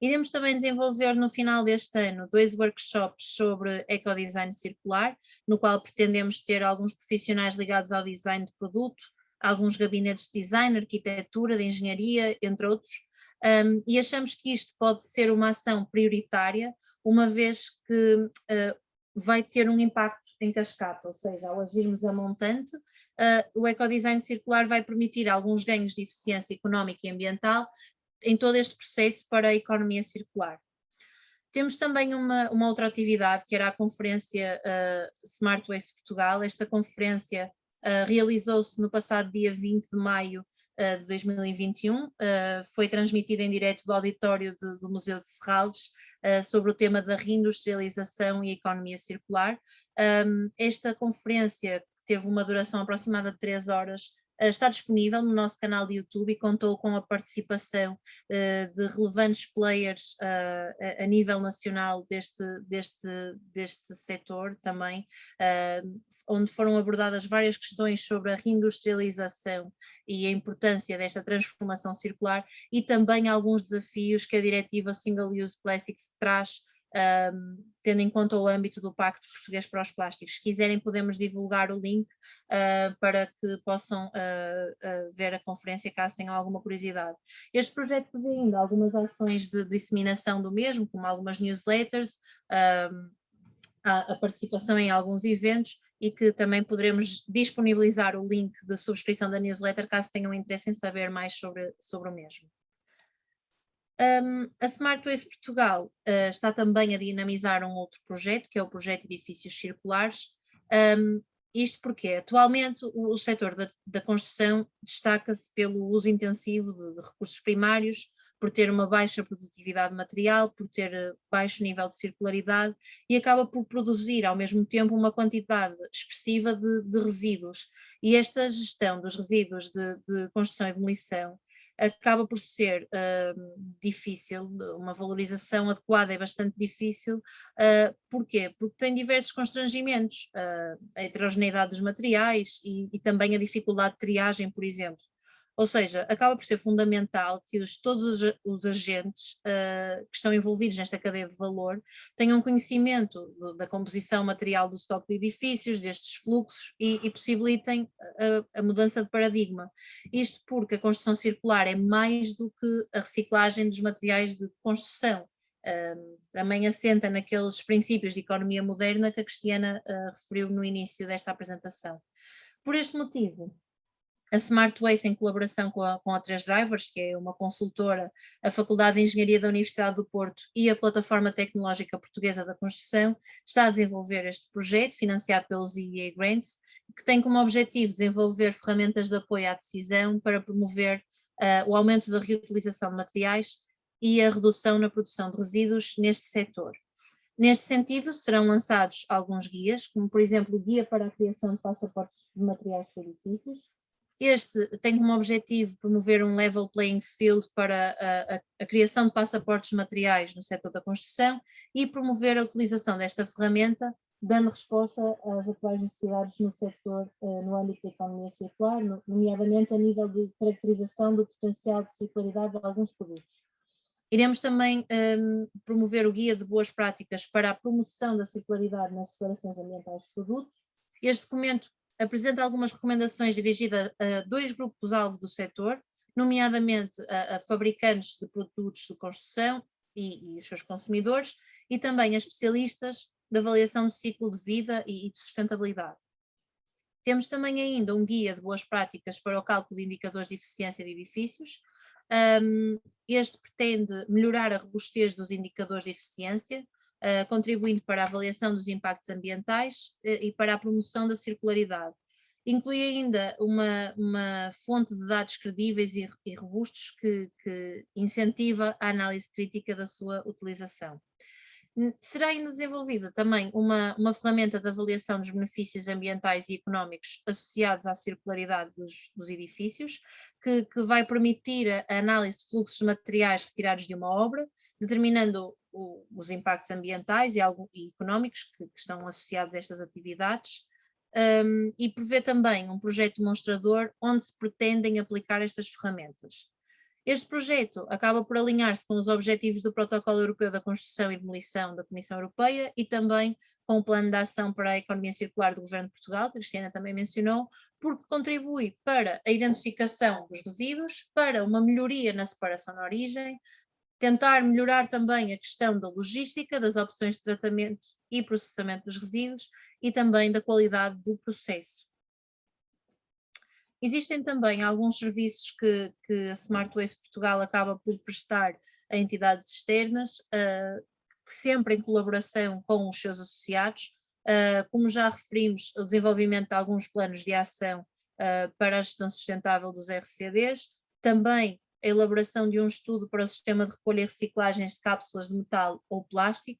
Iremos também desenvolver no final deste ano 2 workshops sobre ecodesign circular, no qual pretendemos ter alguns profissionais ligados ao design de produto, alguns gabinetes de design, arquitetura, de engenharia, entre outros, e achamos que isto pode ser uma ação prioritária, uma vez que vai ter um impacto em cascata, ou seja, ao agirmos a montante, o ecodesign circular vai permitir alguns ganhos de eficiência económica e ambiental em todo este processo para a economia circular. Temos também uma outra atividade, que era a conferência Smart Waste Portugal. Esta conferência realizou-se no passado dia 20 de maio de 2021, foi transmitida em direto do auditório do Museu de Serralves, sobre o tema da reindustrialização e economia circular. Esta conferência, que teve uma duração aproximada de 3 horas, está disponível no nosso canal de YouTube e contou com a participação de relevantes players a nível nacional deste setor também, onde foram abordadas várias questões sobre a reindustrialização e a importância desta transformação circular, e também alguns desafios que a diretiva Single Use Plastics traz, tendo em conta o âmbito do Pacto Português para os Plásticos. Se quiserem, podemos divulgar o link para que possam ver a conferência, caso tenham alguma curiosidade. Este projeto prevê ainda algumas ações de disseminação do mesmo, como algumas newsletters, a participação em alguns eventos, e que também poderemos disponibilizar o link de subscrição da newsletter, caso tenham interesse em saber mais sobre o mesmo. A Smart Waste Portugal está também a dinamizar um outro projeto, que é o projeto Edifícios Circulares. Isto porque atualmente o setor da construção destaca-se pelo uso intensivo de recursos primários, por ter uma baixa produtividade material, por ter baixo nível de circularidade, e acaba por produzir ao mesmo tempo uma quantidade expressiva de resíduos. E esta gestão dos resíduos de construção e demolição acaba por ser difícil, uma valorização adequada é bastante difícil. Porquê? Porque tem diversos constrangimentos, a heterogeneidade dos materiais e também a dificuldade de triagem, por exemplo. Ou seja, acaba por ser fundamental que todos os agentes que estão envolvidos nesta cadeia de valor tenham conhecimento da composição material do estoque de edifícios, destes fluxos, e possibilitem a mudança de paradigma. Isto porque a construção circular é mais do que a reciclagem dos materiais de construção. Também assenta naqueles princípios de economia moderna que a Cristiana referiu no início desta apresentação. Por este motivo, a Smart Waste, em colaboração com a 3 Drivers, que é uma consultora, a Faculdade de Engenharia da Universidade do Porto e a Plataforma Tecnológica Portuguesa da Construção, está a desenvolver este projeto, financiado pelos IEA Grants, que tem como objetivo desenvolver ferramentas de apoio à decisão para promover o aumento da reutilização de materiais e a redução na produção de resíduos neste setor. Neste sentido, serão lançados alguns guias, como por exemplo o Guia para a Criação de Passaportes de Materiais para Edifícios. Este tem como objetivo promover um level playing field para a criação de passaportes materiais no setor da construção e promover a utilização desta ferramenta, dando resposta às atuais necessidades no setor no âmbito da economia circular, nomeadamente a nível de caracterização do potencial de circularidade de alguns produtos. Iremos também promover o Guia de Boas Práticas para a promoção da circularidade nas declarações ambientais de produto. Este documento apresenta algumas recomendações dirigidas a 2 grupos-alvo do setor, nomeadamente a fabricantes de produtos de construção e os seus consumidores, e também a especialistas de avaliação do ciclo de vida e de sustentabilidade. Temos também ainda um guia de boas práticas para o cálculo de indicadores de eficiência de edifícios. Este pretende melhorar a robustez dos indicadores de eficiência, contribuindo para a avaliação dos impactos ambientais e para a promoção da circularidade. Inclui ainda uma fonte de dados credíveis e robustos que incentiva a análise crítica da sua utilização. Será ainda desenvolvida também uma ferramenta de avaliação dos benefícios ambientais e económicos associados à circularidade dos edifícios, que vai permitir a análise de fluxos de materiais retirados de uma obra, determinando os impactos ambientais e económicos que estão associados a estas atividades, e prevê também um projeto demonstrador onde se pretendem aplicar estas ferramentas. Este projeto acaba por alinhar-se com os objetivos do Protocolo Europeu da Construção e Demolição da Comissão Europeia e também com o Plano de Ação para a Economia Circular do Governo de Portugal, que a Cristiana também mencionou, porque contribui para a identificação dos resíduos, para uma melhoria na separação na origem, tentar melhorar também a questão da logística, das opções de tratamento e processamento dos resíduos e também da qualidade do processo. Existem também alguns serviços que a Smart Waste Portugal acaba por prestar a entidades externas, sempre em colaboração com os seus associados, como já referimos, o desenvolvimento de alguns planos de ação para a gestão sustentável dos RCDs, também a elaboração de um estudo para o sistema de recolha e reciclagens de cápsulas de metal ou plástico.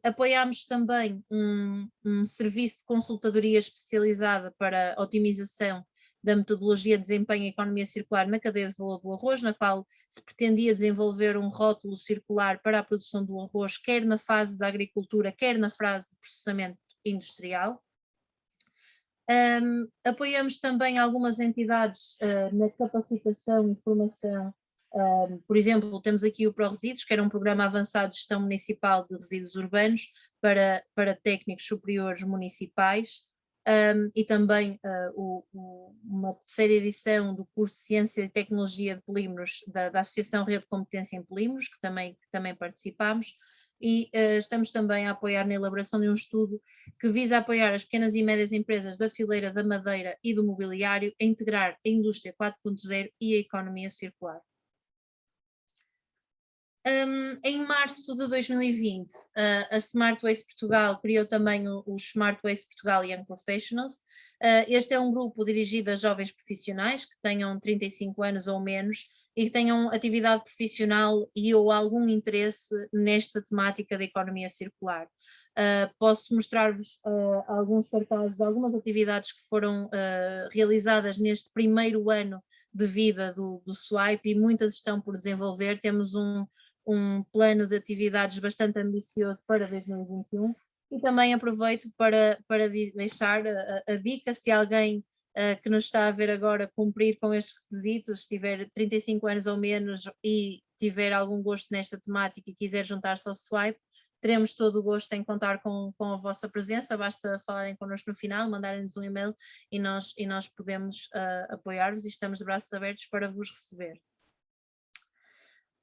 Apoiámos também um serviço de consultadoria especializada para a otimização da metodologia de desempenho e economia circular na cadeia de valor do arroz, na qual se pretendia desenvolver um rótulo circular para a produção do arroz, quer na fase da agricultura, quer na fase de processamento industrial. Apoiamos também algumas entidades na capacitação e formação. Por exemplo, temos aqui o ProResíduos, que era um programa avançado de gestão municipal de resíduos urbanos para técnicos superiores municipais, e também uma terceira edição do curso de Ciência e Tecnologia de Polímeros da Associação Rede de Competência em Polímeros, que também participámos, e estamos também a apoiar na elaboração de um estudo que visa apoiar as pequenas e médias empresas da fileira da madeira e do mobiliário a integrar a indústria 4.0 e a economia circular. Em março de 2020, a Smart Waste Portugal criou também o Smart Waste Portugal Young Professionals. Este é um grupo dirigido a jovens profissionais que tenham 35 anos ou menos e que tenham atividade profissional e ou algum interesse nesta temática da economia circular. Posso mostrar-vos alguns cartazes de algumas atividades que foram realizadas neste primeiro ano de vida do Swipe e muitas estão por desenvolver. Temos um plano de atividades bastante ambicioso para 2021 e também aproveito para deixar a dica, se alguém que nos está a ver agora cumprir com estes requisitos, tiver 35 anos ou menos e tiver algum gosto nesta temática e quiser juntar-se ao Swipe, teremos todo o gosto em contar com a vossa presença, basta falarem connosco no final, mandarem-nos um e-mail e nós podemos apoiar-vos e estamos de braços abertos para vos receber.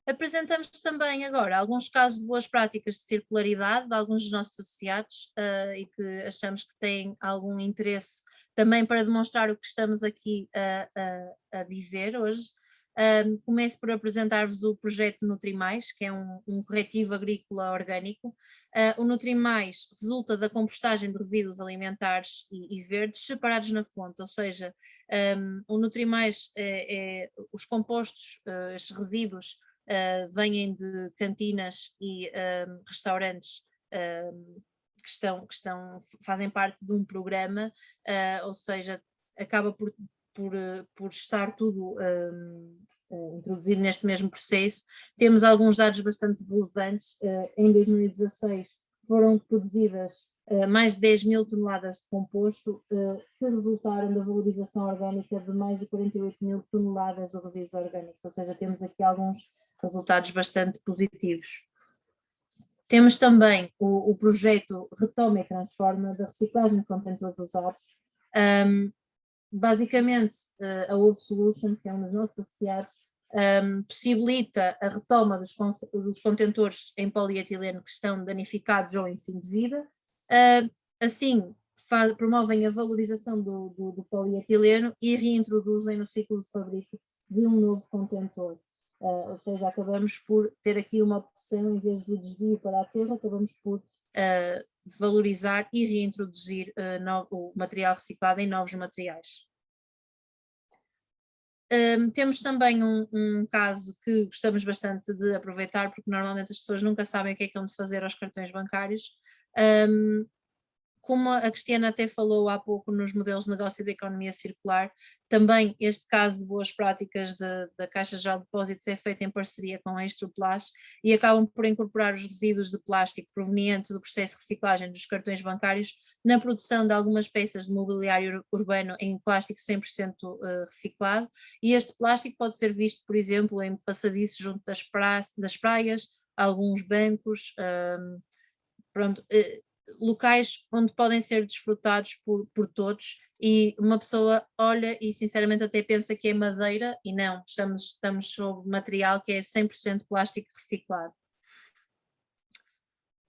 Apresentamos também agora alguns casos de boas práticas de circularidade de alguns dos nossos associados e que achamos que têm algum interesse também para demonstrar o que estamos aqui a dizer hoje. Começo por apresentar-vos o projeto Nutrimais, que é um corretivo agrícola orgânico. O Nutrimais resulta da compostagem de resíduos alimentares e verdes separados na fonte, ou seja, o Nutrimais os compostos, estes resíduos, vêm de cantinas e restaurantes que fazem parte de um programa, ou seja, acaba por estar tudo introduzido neste mesmo processo. Temos alguns dados bastante relevantes. Em 2016 foram produzidas mais de 10 mil toneladas de composto, que resultaram da valorização orgânica de mais de 48 mil toneladas de resíduos orgânicos, ou seja, temos aqui alguns resultados bastante positivos. Temos também o projeto Retoma e Transforma da reciclagem de contentores usados. Basicamente, a Ovo Solutions, que é um dos nossos associados, possibilita a retoma dos contentores em polietileno que estão danificados ou em fim de vida. Assim, promovem a valorização do polietileno e reintroduzem no ciclo de fabrico de um novo contentor. Ou seja, acabamos por ter aqui uma opção, em vez de desvio para a terra, acabamos por valorizar e reintroduzir o material reciclado em novos materiais. Temos também um caso que gostamos bastante de aproveitar, porque normalmente as pessoas nunca sabem o que é que hão de fazer aos cartões bancários. Como a Cristiana até falou há pouco nos modelos de negócio da economia circular, também este caso de boas práticas da Caixa Geral de Depósitos é feito em parceria com a Extroplas e acabam por incorporar os resíduos de plástico proveniente do processo de reciclagem dos cartões bancários na produção de algumas peças de mobiliário urbano em plástico 100% reciclado, e este plástico pode ser visto, por exemplo, em passadiços junto das praias, alguns bancos, pronto, locais onde podem ser desfrutados por todos, e uma pessoa olha e sinceramente até pensa que é madeira e não, estamos sob material que é 100% plástico reciclado.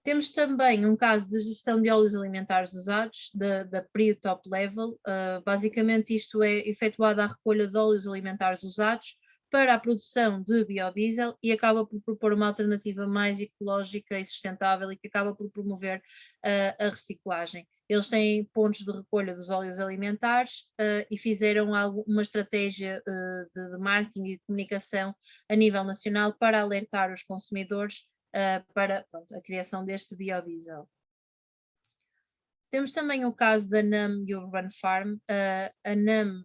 Temos também um caso de gestão de óleos alimentares usados, da Prio Top Level. Basicamente isto é efetuada a recolha de óleos alimentares usados para a produção de biodiesel e acaba por propor uma alternativa mais ecológica e sustentável e que acaba por promover a reciclagem. Eles têm pontos de recolha dos óleos alimentares e fizeram uma estratégia de marketing e de comunicação a nível nacional para alertar os consumidores para a criação deste biodiesel. Temos também o caso da NAM Urban Farm. A NAM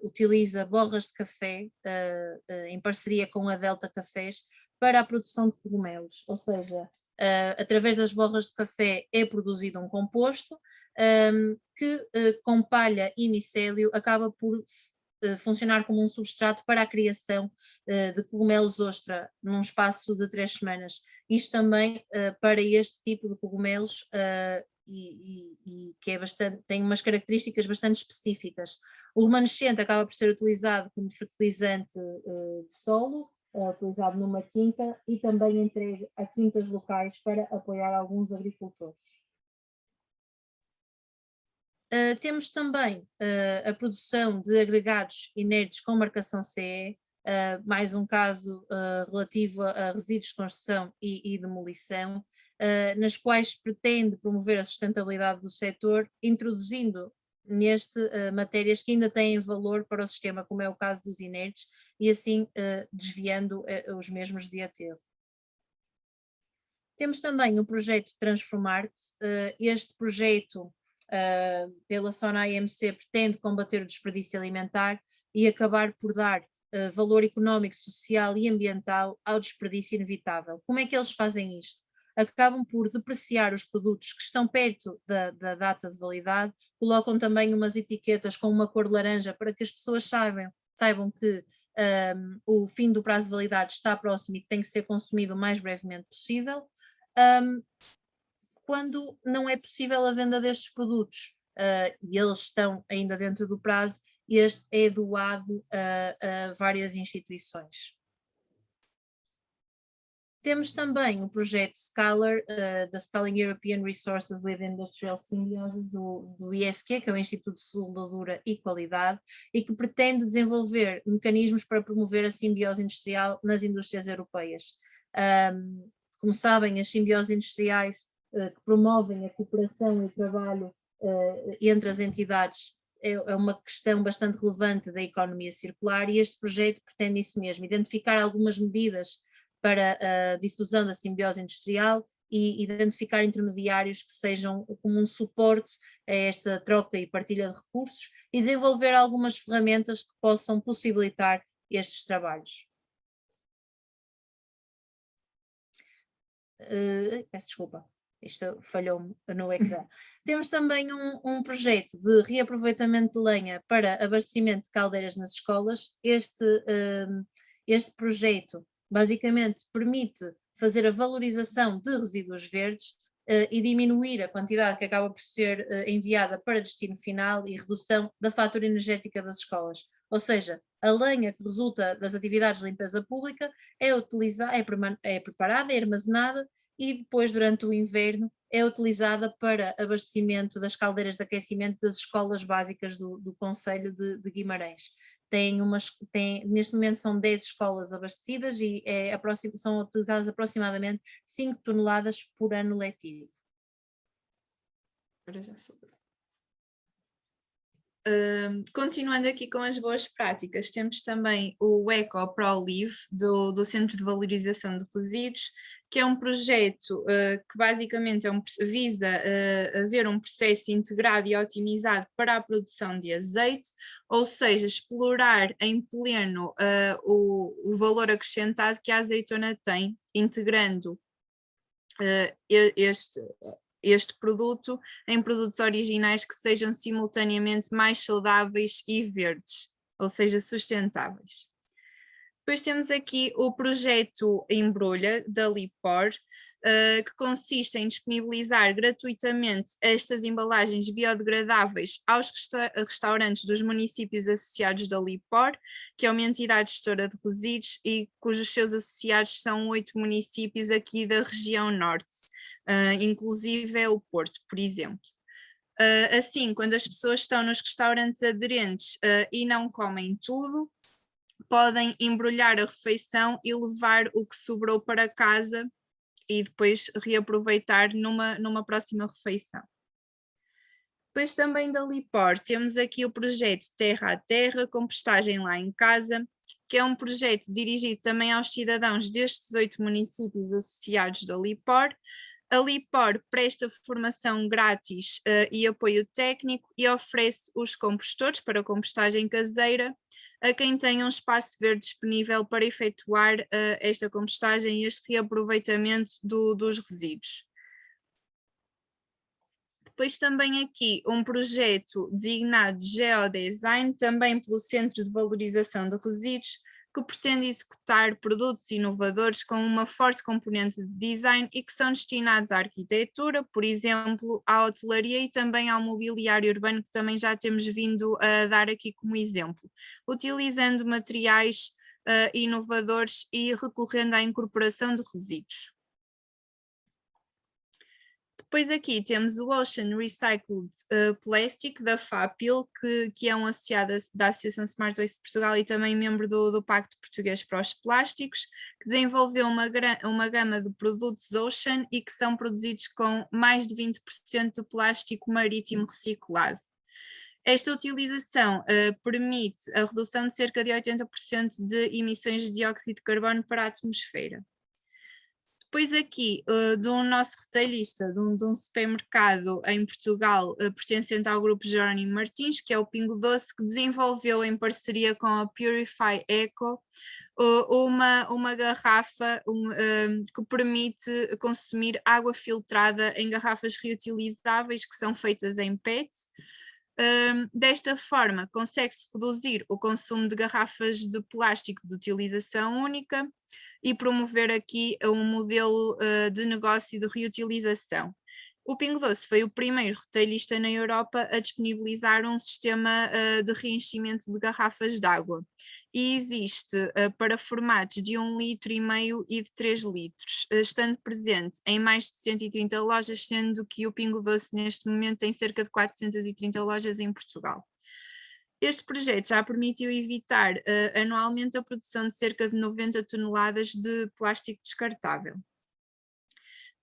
utiliza borras de café em parceria com a Delta Cafés para a produção de cogumelos, ou seja, através das borras de café é produzido um composto que com palha e micélio acaba por funcionar como um substrato para a criação de cogumelos ostra num espaço de 3 semanas. Isto também para este tipo de cogumelos e que tem umas características bastante específicas. O remanescente acaba por ser utilizado como fertilizante de solo, utilizado numa quinta e também entregue a quintas locais para apoiar alguns agricultores. Temos também a produção de agregados inertes com marcação CE, mais um caso relativo a resíduos de construção e demolição, nas quais pretende promover a sustentabilidade do setor, introduzindo neste matérias que ainda têm valor para o sistema, como é o caso dos inertes, e assim desviando os mesmos de aterro. Temos também o projeto Transformar-te. Este projeto pela SONA-IMC pretende combater o desperdício alimentar e acabar por dar valor económico, social e ambiental ao desperdício inevitável. Como é que eles fazem isto? Acabam por depreciar os produtos que estão perto da data de validade, colocam também umas etiquetas com uma cor laranja para que as pessoas saibam que o fim do prazo de validade está próximo e que tem que ser consumido o mais brevemente possível. Quando não é possível a venda destes produtos e eles estão ainda dentro do prazo, este é doado a várias instituições. Temos também o projeto Scalar, da Scaling European Resources with Industrial Symbiosis, do ISQ, que é o Instituto de Soldadura e Qualidade, e que pretende desenvolver mecanismos para promover a simbiose industrial nas indústrias europeias. Como sabem, as simbioses industriais que promovem a cooperação e o trabalho entre as entidades é uma questão bastante relevante da economia circular, e este projeto pretende isso mesmo, identificar algumas medidas para a difusão da simbiose industrial e identificar intermediários que sejam como um suporte a esta troca e partilha de recursos e desenvolver algumas ferramentas que possam possibilitar estes trabalhos. Peço desculpa, isto falhou-me no ecrã. Temos também um projeto de reaproveitamento de lenha para abastecimento de caldeiras nas escolas. Este projeto basicamente permite fazer a valorização de resíduos verdes e diminuir a quantidade que acaba por ser enviada para destino final e redução da fatura energética das escolas. Ou seja, a lenha que resulta das atividades de limpeza pública é preparada, é armazenada e depois, durante o inverno, é utilizada para abastecimento das caldeiras de aquecimento das escolas básicas do Concelho de Guimarães. Neste momento são 10 escolas abastecidas e são utilizadas aproximadamente 5 toneladas por ano letivo. Continuando aqui com as boas práticas, ttemos também o Eco ProLive do Centro de Valorização de Resíduos, que é um projeto que basicamente visa haver um processo integrado e otimizado para a produção de azeite, ou seja, explorar em pleno o valor acrescentado que a azeitona tem, integrando este produto em produtos originais que sejam simultaneamente mais saudáveis e verdes, ou seja, sustentáveis. Depois temos aqui o projeto Embrulha, da Lipor, que consiste em disponibilizar gratuitamente estas embalagens biodegradáveis aos restaurantes dos municípios associados da Lipor, que é uma entidade gestora de resíduos e cujos seus associados são 8 municípios aqui da região norte, inclusive é o Porto, por exemplo. Assim, quando as pessoas estão nos restaurantes aderentes e não comem tudo, podem embrulhar a refeição e levar o que sobrou para casa e depois reaproveitar numa próxima refeição. Depois também da Lipor temos aqui o projeto Terra a Terra, compostagem lá em casa, que é um projeto dirigido também aos cidadãos destes 8 municípios associados da Lipor. A Lipor presta formação grátis e apoio técnico e oferece os compostores para compostagem caseira a quem tem um espaço verde disponível para efetuar esta compostagem e este reaproveitamento dos resíduos. Depois também aqui um projeto designado Geodesign, também pelo Centro de Valorização de Resíduos, que pretende executar produtos inovadores com uma forte componente de design e que são destinados à arquitetura, por exemplo, à hotelaria e também ao mobiliário urbano, que também já temos vindo a dar aqui como exemplo, utilizando materiais inovadores e recorrendo à incorporação de resíduos. Depois aqui temos o Ocean Recycled Plastic, da FAPIL, que é um associado da Associação Smart Waste Portugal e também membro do Pacto Português para os Plásticos, que desenvolveu uma gama de produtos Ocean e que são produzidos com mais de 20% de plástico marítimo reciclado. Esta utilização permite a redução de cerca de 80% de emissões de dióxido de carbono para a atmosfera. Depois aqui, de um nosso retalhista, de um supermercado em Portugal, pertencente ao grupo Jerónimo Martins, que é o Pingo Doce, que desenvolveu em parceria com a Purify Eco uma garrafa que permite consumir água filtrada em garrafas reutilizáveis que são feitas em PET. Desta forma, consegue-se reduzir o consumo de garrafas de plástico de utilização única e promover aqui um modelo de negócio de reutilização. O Pingo Doce foi o primeiro retalhista na Europa a disponibilizar um sistema de reenchimento de garrafas de água e existe para formatos de 1,5 litro e de 3 litros, estando presente em mais de 130 lojas, sendo que o Pingo Doce neste momento tem cerca de 430 lojas em Portugal. Este projeto já permitiu evitar anualmente a produção de cerca de 90 toneladas de plástico descartável.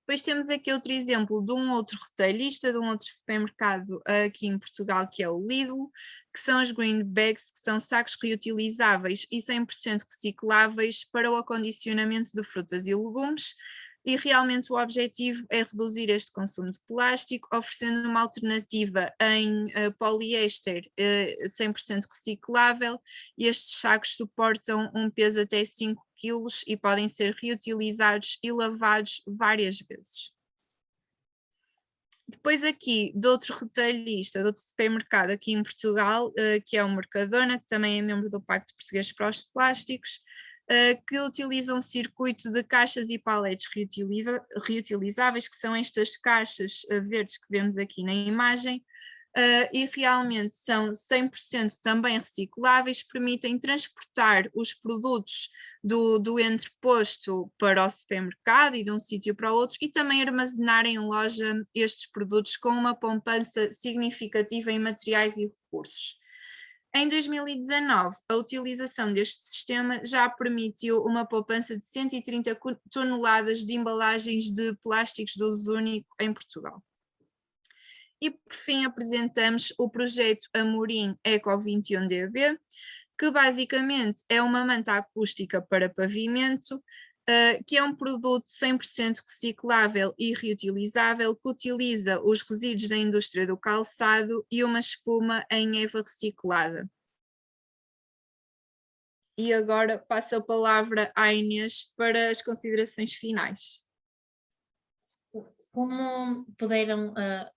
Depois temos aqui outro exemplo de um outro retalhista, de um outro supermercado aqui em Portugal, que é o Lidl, que são os green bags, que são sacos reutilizáveis e 100% recicláveis para o acondicionamento de frutas e legumes, e realmente o objetivo é reduzir este consumo de plástico, oferecendo uma alternativa em poliéster 100% reciclável, e estes sacos suportam um peso até 5 kg e podem ser reutilizados e lavados várias vezes. Depois aqui de outro retalhista, de outro supermercado aqui em Portugal, que é o Mercadona, que também é membro do Pacto Português para os Plásticos, que utiliza um circuito de caixas e paletes reutilizáveis, que são estas caixas verdes que vemos aqui na imagem, e realmente são 100% também recicláveis, permitem transportar os produtos do entreposto para o supermercado e de um sítio para o outro, e também armazenar em loja estes produtos com uma poupança significativa em materiais e recursos. Em 2019, a utilização deste sistema já permitiu uma poupança de 130 toneladas de embalagens de plásticos de uso único em Portugal. E por fim apresentamos o projeto Amorim Eco 21DB, que basicamente é uma manta acústica para pavimento, que é um produto 100% reciclável e reutilizável, que utiliza os resíduos da indústria do calçado e uma espuma em Eva reciclada. E agora passo a palavra à Inês para as considerações finais. Como puderam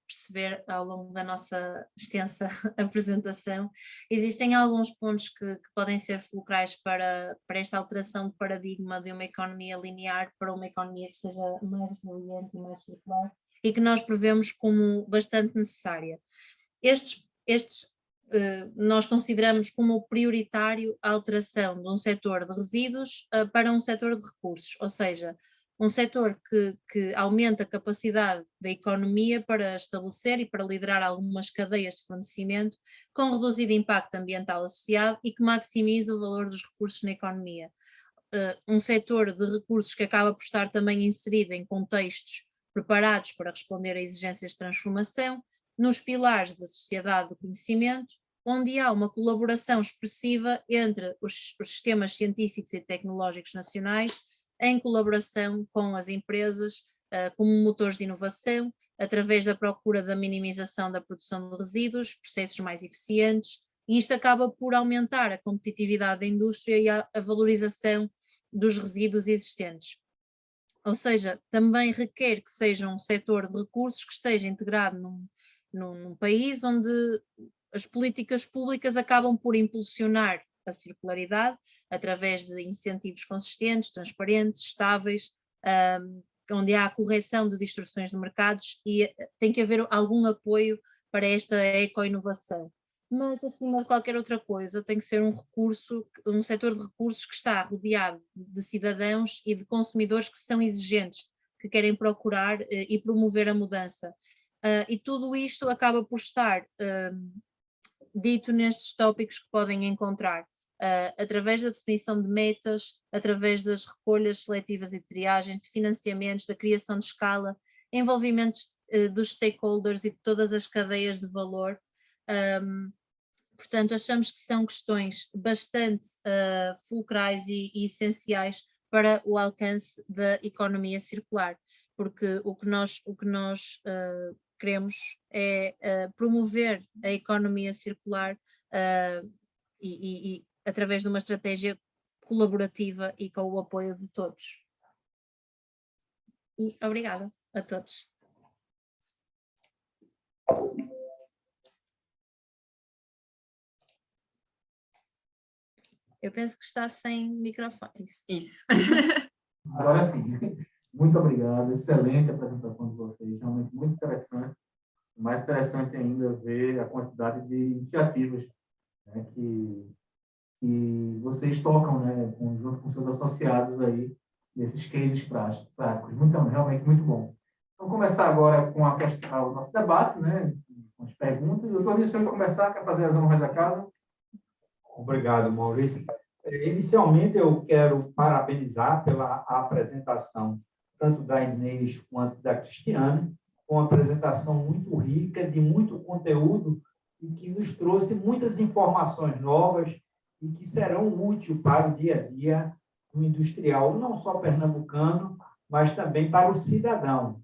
perceber ao longo da nossa extensa apresentação, existem alguns pontos que podem ser fulcrais para esta alteração de paradigma de uma economia linear para uma economia que seja mais resiliente e mais circular e que nós prevemos como bastante necessária. Nós consideramos como prioritário a alteração de um setor de resíduos para um setor de recursos, ou seja, um setor que aumenta a capacidade da economia para estabelecer e para liderar algumas cadeias de fornecimento com reduzido impacto ambiental associado e que maximiza o valor dos recursos na economia. Um setor de recursos que acaba por estar também inserido em contextos preparados para responder a exigências de transformação, nos pilares da sociedade do conhecimento, onde há uma colaboração expressiva entre os sistemas científicos e tecnológicos nacionais, em colaboração com as empresas, como motores de inovação, através da procura da minimização da produção de resíduos, processos mais eficientes, e isto acaba por aumentar a competitividade da indústria e a valorização dos resíduos existentes. Ou seja, também requer que seja um setor de recursos que esteja integrado num país onde as políticas públicas acabam por impulsionar a circularidade através de incentivos consistentes, transparentes, estáveis, onde há a correção de distorções de mercados e tem que haver algum apoio para esta eco-inovação. Mas, acima de qualquer outra coisa, tem que ser um setor de recursos que está rodeado de cidadãos e de consumidores que são exigentes, que querem procurar e promover a mudança. E tudo isto acaba por estar dito nestes tópicos que podem encontrar através da definição de metas, através das recolhas seletivas e triagens, de financiamentos, da criação de escala, envolvimento dos stakeholders e de todas as cadeias de valor. Portanto, achamos que são questões bastante fulcrais e essenciais para o alcance da economia circular, porque o que nós queremos é promover a economia circular e através de uma estratégia colaborativa e com o apoio de todos. E obrigada a todos. Eu penso que está sem microfone. Isso. Agora sim. Muito obrigado. Excelente a apresentação de vocês. Realmente muito interessante. Mais interessante ainda ver a quantidade de iniciativas, né, que vocês tocam, né, junto com seus associados aí, nesses cases práticos. Realmente muito bom. Vamos começar agora com o nosso debate, né, com as perguntas. Doutor Nilson, vai começar, quer fazer as honras da casa? Obrigado, Maurício. Inicialmente, eu quero parabenizar pela apresentação, tanto da Inês quanto da Cristiane, uma apresentação muito rica, de muito conteúdo, e que nos trouxe muitas informações novas e que serão úteis para o dia a dia do industrial, não só pernambucano, mas também para o cidadão.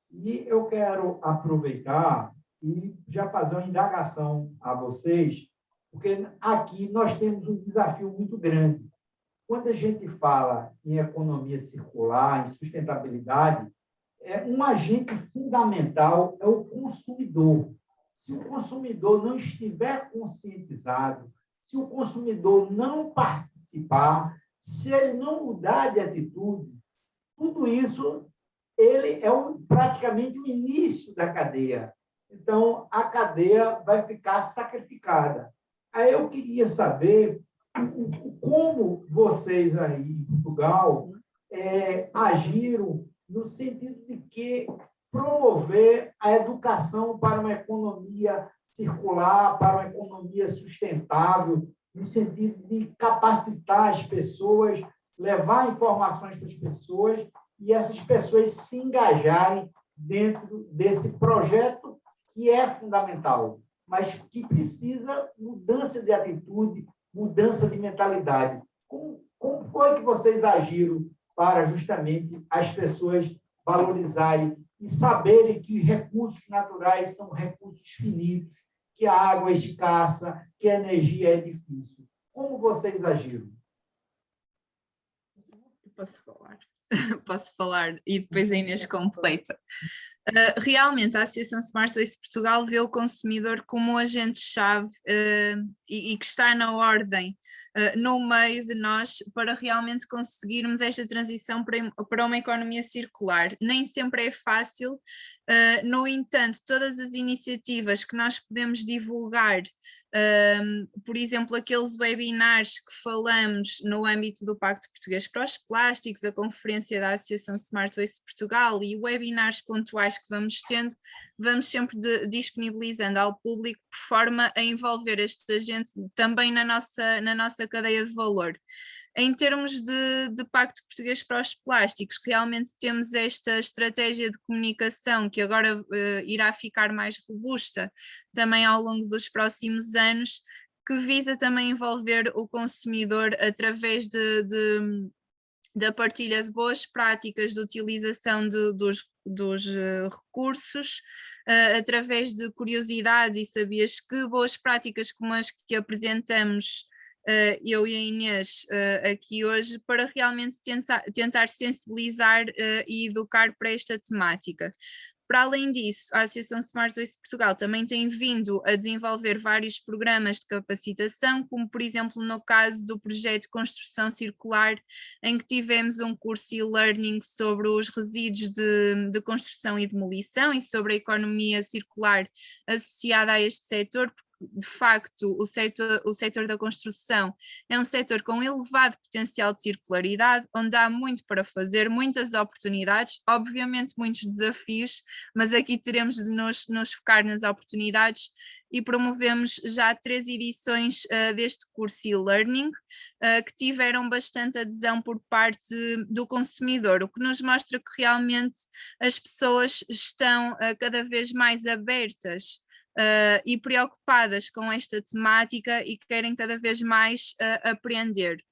E eu quero aproveitar e já fazer uma indagação a vocês, porque aqui nós temos um desafio muito grande. Quando a gente fala em economia circular, em sustentabilidade, um agente fundamental é o consumidor. Se o consumidor não estiver conscientizado, se o consumidor não participar, se ele não mudar de atitude, tudo isso ele é praticamente o início da cadeia. Então, a cadeia vai ficar sacrificada. Aí eu queria saber como vocês aí em Portugal agiram no sentido de que promover a educação para uma economia circular, para uma economia sustentável, no sentido de capacitar as pessoas, levar informações para as pessoas e essas pessoas se engajarem dentro desse projeto que é fundamental, mas que precisa mudança de atitude, mudança de mentalidade. Como foi que vocês agiram para justamente as pessoas valorizarem e saberem que recursos naturais são recursos finitos, que a água é escassa, que a energia é difícil. Como vocês agiram? Posso falar? Posso falar e depois a Inês completa. Realmente, a Associação Smart Waste Portugal vê o consumidor como um agente-chave e que está na ordem, no meio de nós, para realmente conseguirmos esta transição para uma economia circular. Nem sempre é fácil, no entanto, todas as iniciativas que nós podemos divulgar, por exemplo, aqueles webinars que falamos no âmbito do Pacto Português para os Plásticos, a conferência da Associação Smart Waste Portugal e webinars pontuais que vamos tendo, vamos sempre disponibilizando ao público por forma a envolver este agente também na nossa cadeia de valor. Em termos de Pacto Português para os Plásticos, realmente temos esta estratégia de comunicação que agora irá ficar mais robusta também ao longo dos próximos anos, que visa também envolver o consumidor através da partilha de boas práticas de utilização dos recursos, através de curiosidades e sabias que boas práticas como as que apresentamos eu e a Inês aqui hoje, para realmente tentar sensibilizar e educar para esta temática. Para além disso, a Associação Smart Waste Portugal também tem vindo a desenvolver vários programas de capacitação, como por exemplo no caso do projeto Construção Circular, em que tivemos um curso e-learning sobre os resíduos de construção e demolição e sobre a economia circular associada a este setor, de facto, o setor da construção é um setor com elevado potencial de circularidade, onde há muito para fazer, muitas oportunidades, obviamente muitos desafios, mas aqui teremos de nos focar nas oportunidades e promovemos já 3 edições deste curso e-learning, que tiveram bastante adesão por parte do consumidor, o que nos mostra que realmente as pessoas estão cada vez mais abertas e preocupadas com esta temática e querem cada vez mais aprender.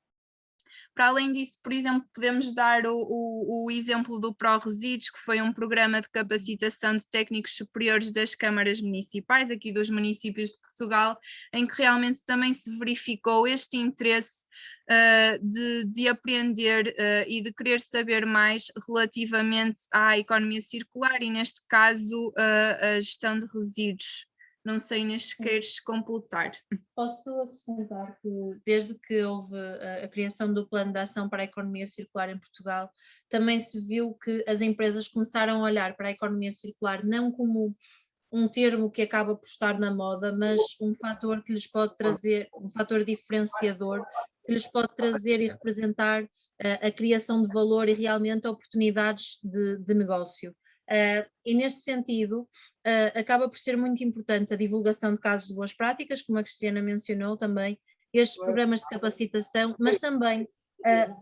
Para além disso, por exemplo, podemos dar o exemplo do ProResíduos, que foi um programa de capacitação de técnicos superiores das câmaras municipais, aqui dos municípios de Portugal, em que realmente também se verificou este interesse de aprender e de querer saber mais relativamente à economia circular e, neste caso, a gestão de resíduos. Não sei, Inês, se queres completar. Posso acrescentar que desde que houve a criação do Plano de Ação para a Economia Circular em Portugal, também se viu que as empresas começaram a olhar para a economia circular não como um termo que acaba por estar na moda, mas um fator que lhes pode trazer, um fator diferenciador, que lhes pode trazer e representar a criação de valor e realmente oportunidades de negócio. E neste sentido, acaba por ser muito importante a divulgação de casos de boas práticas, como a Cristiana mencionou também, estes programas de capacitação, mas também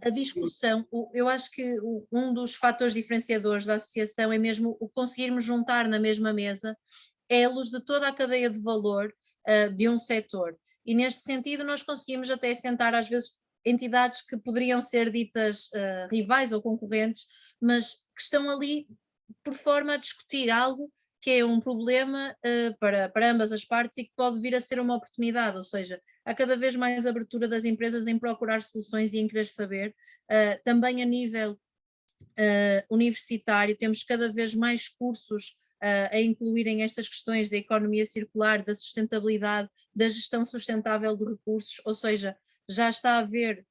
a discussão. Eu acho que um dos fatores diferenciadores da associação é mesmo o conseguirmos juntar na mesma mesa elos de toda a cadeia de valor de um setor. E neste sentido nós conseguimos até sentar às vezes entidades que poderiam ser ditas rivais ou concorrentes, mas que estão ali por forma a discutir algo que é um problema para ambas as partes e que pode vir a ser uma oportunidade, ou seja, há cada vez mais abertura das empresas em procurar soluções e em querer saber. Também a nível universitário temos cada vez mais cursos a incluírem estas questões da economia circular, da sustentabilidade, da gestão sustentável de recursos, ou seja, já está a haver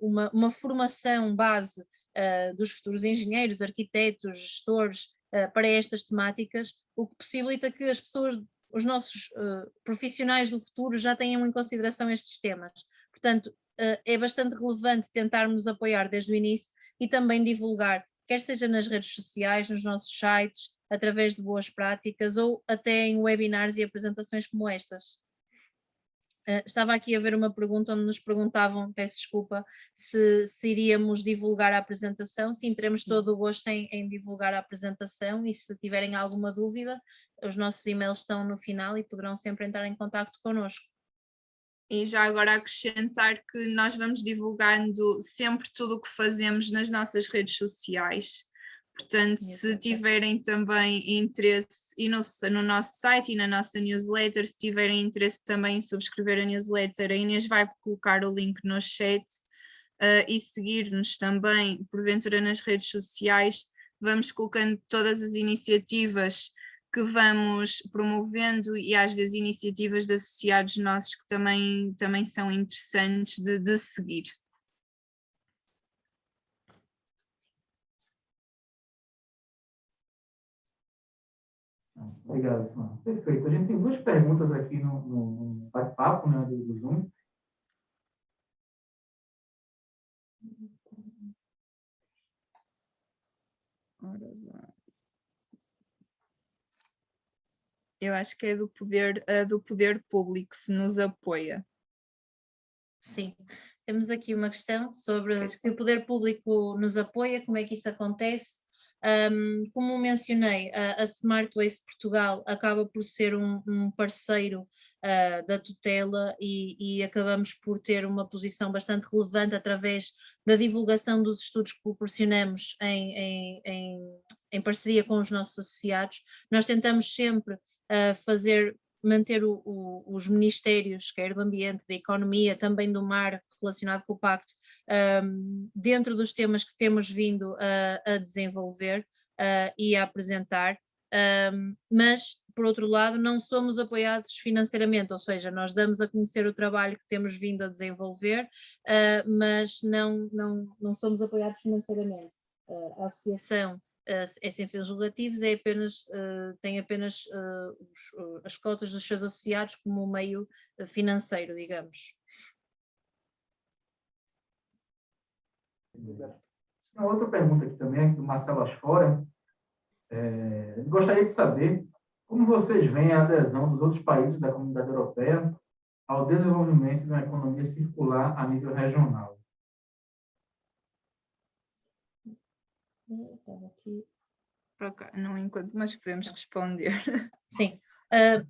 uma formação base dos futuros engenheiros, arquitetos, gestores para estas temáticas, o que possibilita que as pessoas, os nossos profissionais do futuro já tenham em consideração estes temas. Portanto, é bastante relevante tentarmos apoiar desde o início e também divulgar, quer seja nas redes sociais, nos nossos sites, através de boas práticas ou até em webinars e apresentações como estas. Estava aqui a ver uma pergunta onde nos perguntavam, peço desculpa, se iríamos divulgar a apresentação. Sim, teremos todo o gosto em divulgar a apresentação e se tiverem alguma dúvida, os nossos e-mails estão no final e poderão sempre entrar em contacto connosco. E já agora acrescentar que nós vamos divulgando sempre tudo o que fazemos nas nossas redes sociais. Portanto, se tiverem também interesse, e no nosso site e na nossa newsletter, se tiverem interesse também em subscrever a newsletter, a Inês vai colocar o link no chat, e seguir-nos também, porventura, nas redes sociais. Vamos colocando todas as iniciativas que vamos promovendo e às vezes iniciativas de associados nossos que também são interessantes de seguir. Obrigado, Simão. Perfeito. A gente tem duas perguntas aqui no bate-papo, né, do Zoom. Eu acho que é do poder público, se nos apoia. Sim, temos aqui uma questão sobre se o poder público nos apoia, como é que isso acontece. Como mencionei, a Smart Waste Portugal acaba por ser um parceiro da tutela e acabamos por ter uma posição bastante relevante através da divulgação dos estudos que proporcionamos em parceria com os nossos associados. Nós tentamos sempre manter os ministérios, quer do ambiente, da economia, também do mar, relacionado com o pacto, dentro dos temas que temos vindo a desenvolver e a apresentar, mas, por outro lado, não somos apoiados financeiramente, ou seja, nós damos a conhecer o trabalho que temos vindo a desenvolver, mas não somos apoiados financeiramente. A associação é sem fins lucrativos, tem apenas as cotas dos seus associados como um meio financeiro, digamos. Uma outra pergunta aqui também, do Marcelo Asfora. Gostaria de saber como vocês veem a adesão dos outros países da Comunidade Europeia ao desenvolvimento de uma economia circular a nível regional. Estava aqui. Ok, não enquanto, mas podemos responder. Sim,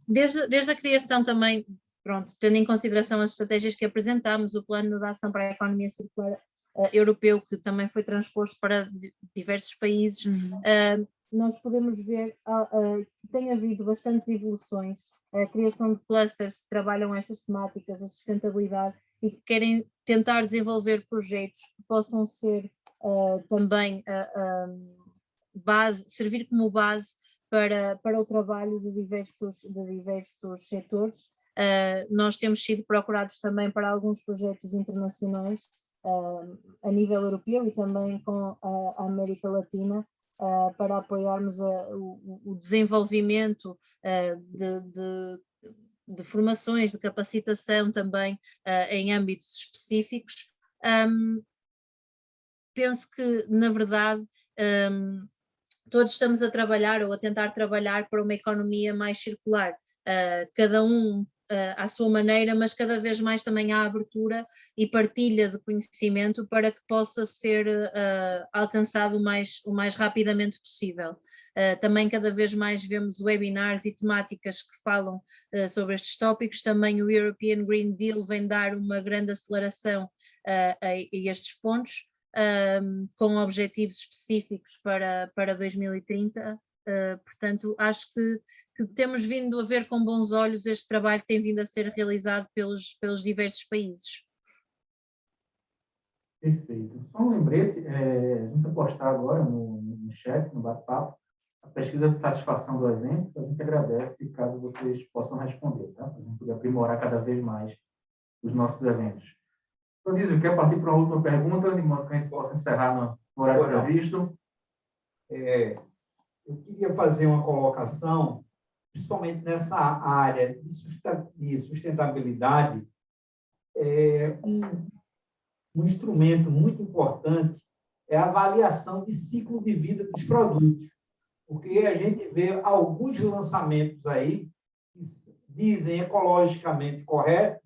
desde a criação também, pronto, tendo em consideração as estratégias que apresentámos, o Plano de Ação para a Economia Circular Europeu, que também foi transposto para diversos países, nós podemos ver que tem havido bastantes evoluções, a criação de clusters que trabalham estas temáticas, a sustentabilidade, e que querem tentar desenvolver projetos que possam ser também servir como base para o trabalho de diversos setores. Nós temos sido procurados também para alguns projetos internacionais a nível europeu e também com a América Latina, para apoiarmos o desenvolvimento de formações, de capacitação também em âmbitos específicos. Penso que, na verdade, todos estamos a trabalhar ou a tentar trabalhar para uma economia mais circular, cada um à sua maneira, mas cada vez mais também há abertura e partilha de conhecimento para que possa ser alcançado o mais rapidamente possível. Também cada vez mais vemos webinars e temáticas que falam sobre estes tópicos. Também o European Green Deal vem dar uma grande aceleração a estes pontos, com objetivos específicos para 2030, portanto acho que temos vindo a ver com bons olhos este trabalho que tem vindo a ser realizado pelos diversos países. Perfeito. Só um lembrete, a gente vai postar agora no chat, no bate-papo, a pesquisa de satisfação do evento. A gente agradece caso vocês possam responder, tá? Para a gente poder aprimorar cada vez mais os nossos eventos. Dionísio, quer partir para a última pergunta, de modo que a gente possa encerrar no horário previsto? Eu queria fazer uma colocação, principalmente nessa área de sustentabilidade. Um instrumento muito importante é a avaliação de ciclo de vida dos produtos, porque a gente vê alguns lançamentos aí que dizem ecologicamente correto,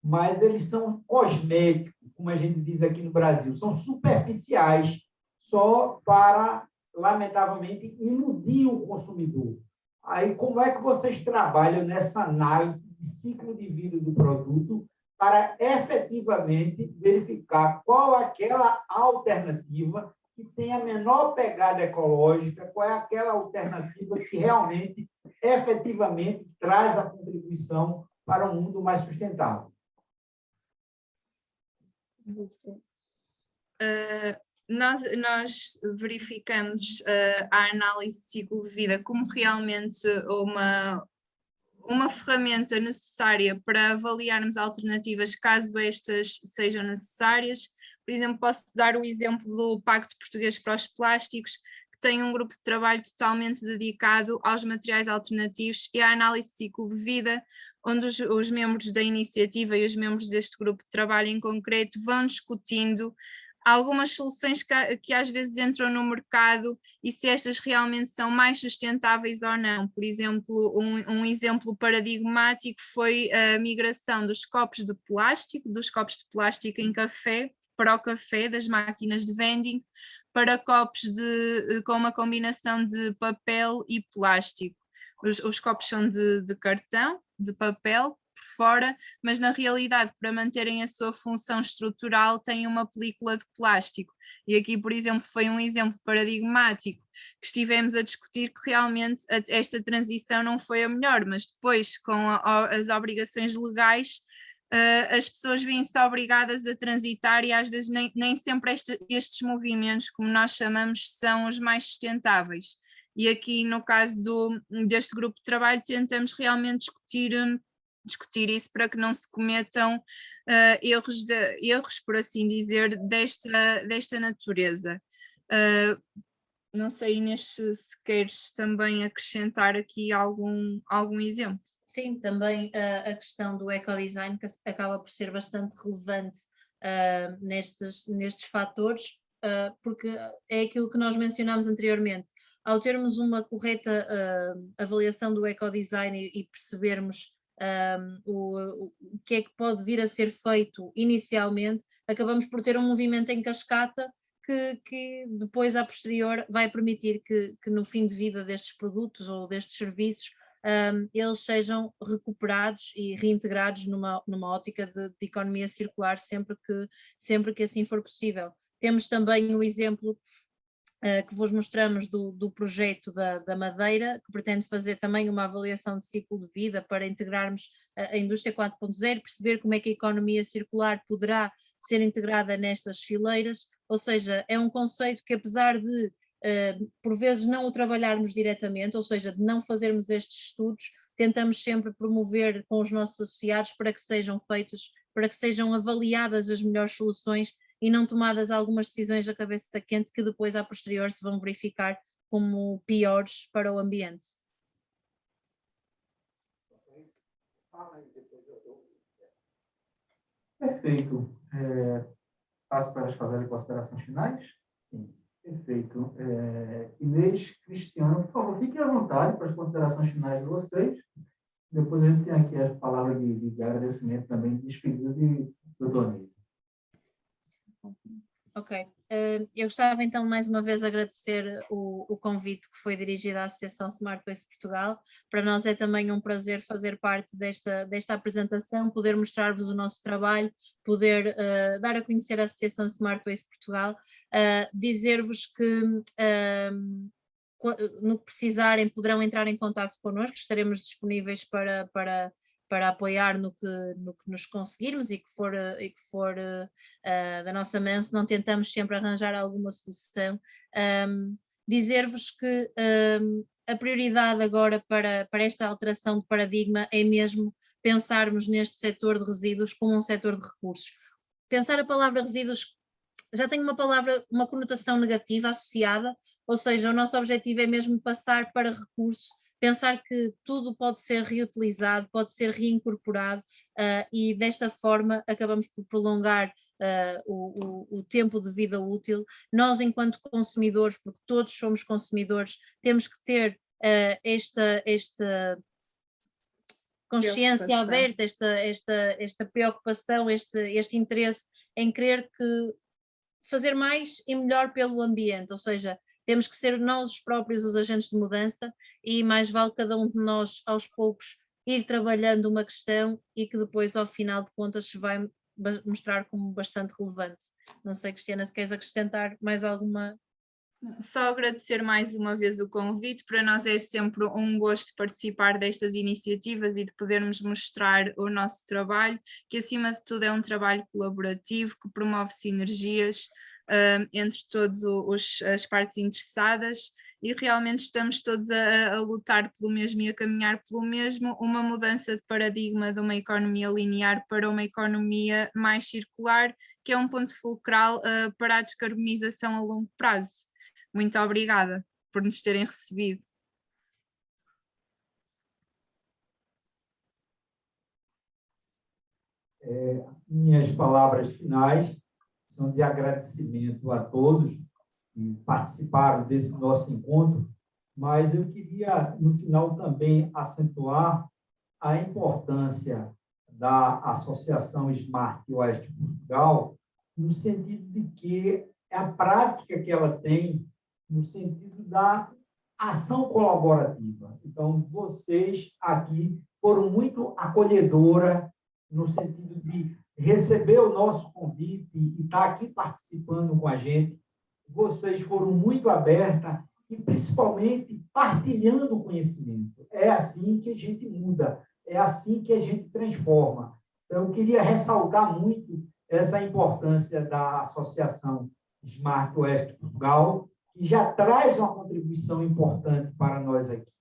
mas eles são cosméticos, como a gente diz aqui no Brasil, são superficiais, só para, lamentavelmente, iludir o consumidor. Aí, como é que vocês trabalham nessa análise de ciclo de vida do produto para efetivamente verificar qual é aquela alternativa que tem a menor pegada ecológica, qual é aquela alternativa que realmente, efetivamente, traz a contribuição para um mundo mais sustentável. Nós verificamos a análise de ciclo de vida como realmente uma ferramenta necessária para avaliarmos alternativas caso estas sejam necessárias. Por exemplo, posso dar o exemplo do Pacto Português para os Plásticos, que tem um grupo de trabalho totalmente dedicado aos materiais alternativos e à análise de ciclo de vida, onde os membros da iniciativa e os membros deste grupo de trabalho em concreto vão discutindo algumas soluções que às vezes entram no mercado e se estas realmente são mais sustentáveis ou não. Por exemplo, um exemplo paradigmático foi a migração dos copos de plástico em café, para o café, das máquinas de vending, para copos com uma combinação de papel e plástico. Os copos são de cartão, de papel, por fora, mas na realidade, para manterem a sua função estrutural, têm uma película de plástico. E aqui, por exemplo, foi um exemplo paradigmático que estivemos a discutir que realmente esta transição não foi a melhor, mas depois, com as obrigações legais, as pessoas vêm-se obrigadas a transitar e às vezes nem sempre estes movimentos, como nós chamamos, são os mais sustentáveis. E aqui, no caso deste grupo de trabalho, tentamos realmente discutir isso para que não se cometam erros, por assim dizer, desta natureza. Não sei, Inês, se queres também acrescentar aqui algum exemplo. Sim, também a questão do ecodesign, que acaba por ser bastante relevante nestes fatores, porque é aquilo que nós mencionámos anteriormente. Ao termos uma correta avaliação do ecodesign e percebermos o que é que pode vir a ser feito inicialmente, acabamos por ter um movimento em cascata que depois, a posterior, vai permitir que no fim de vida destes produtos ou destes serviços, eles sejam recuperados e reintegrados numa ótica de economia circular sempre que assim for possível. Temos também o exemplo que vos mostramos do projeto da Madeira, que pretende fazer também uma avaliação de ciclo de vida para integrarmos a indústria 4.0, perceber como é que a economia circular poderá ser integrada nestas fileiras, ou seja, é um conceito que, apesar de por vezes não o trabalharmos diretamente, ou seja, de não fazermos estes estudos, tentamos sempre promover com os nossos associados para que sejam feitos, para que sejam avaliadas as melhores soluções e não tomadas algumas decisões à cabeça quente que depois, a posterior, se vão verificar como piores para o ambiente. Perfeito. Passo para as fazerem considerações finais? Sim. Perfeito. Inês, Cristiano, por favor, fiquem à vontade para as considerações finais de vocês. Depois a gente tem aqui as palavras de agradecimento também, de despedida de doutor Ney. Ok, eu gostava então mais uma vez agradecer o convite que foi dirigido à Associação Smart Waste Portugal. Para nós é também um prazer fazer parte desta apresentação, poder mostrar-vos o nosso trabalho, poder dar a conhecer a Associação Smart Waste Portugal, dizer-vos que no que precisarem poderão entrar em contato connosco, estaremos disponíveis para apoiar no que nos conseguirmos e que for da nossa mão, se não tentamos sempre arranjar alguma solução. Dizer-vos que a prioridade agora para esta alteração de paradigma é mesmo pensarmos neste setor de resíduos como um setor de recursos. Pensar a palavra resíduos já tem uma conotação negativa associada, ou seja, o nosso objetivo é mesmo passar para recurso, pensar que tudo pode ser reutilizado, pode ser reincorporado e desta forma acabamos por prolongar o tempo de vida útil. Nós, enquanto consumidores, porque todos somos consumidores, temos que ter esta consciência aberta, esta preocupação, este interesse em querer que fazer mais e melhor pelo ambiente, ou seja, temos que ser nós próprios os agentes de mudança e mais vale cada um de nós aos poucos ir trabalhando uma questão e que depois, ao final de contas, se vai mostrar como bastante relevante. Não sei, Cristiana, se queres acrescentar mais alguma... Só agradecer mais uma vez o convite. Para nós é sempre um gosto participar destas iniciativas e de podermos mostrar o nosso trabalho, que acima de tudo é um trabalho colaborativo que promove sinergias entre todas as partes interessadas, e realmente estamos todos a lutar pelo mesmo e a caminhar pelo mesmo, uma mudança de paradigma de uma economia linear para uma economia mais circular, que é um ponto fulcral para a descarbonização a longo prazo. Muito obrigada por nos terem recebido. Minhas palavras finais são de agradecimento a todos que participaram desse nosso encontro, mas eu queria, no final, também acentuar a importância da Associação Smart Oeste Portugal, no sentido de que é a prática que ela tem no sentido da ação colaborativa. Então, vocês aqui foram muito acolhedora no sentido de receber o nosso convite e estar aqui participando com a gente. Vocês foram muito abertas e, principalmente, partilhando o conhecimento. É assim que a gente muda, é assim que a gente transforma. Então, eu queria ressaltar muito essa importância da Associação Smart Oeste Portugal, que já traz uma contribuição importante para nós aqui.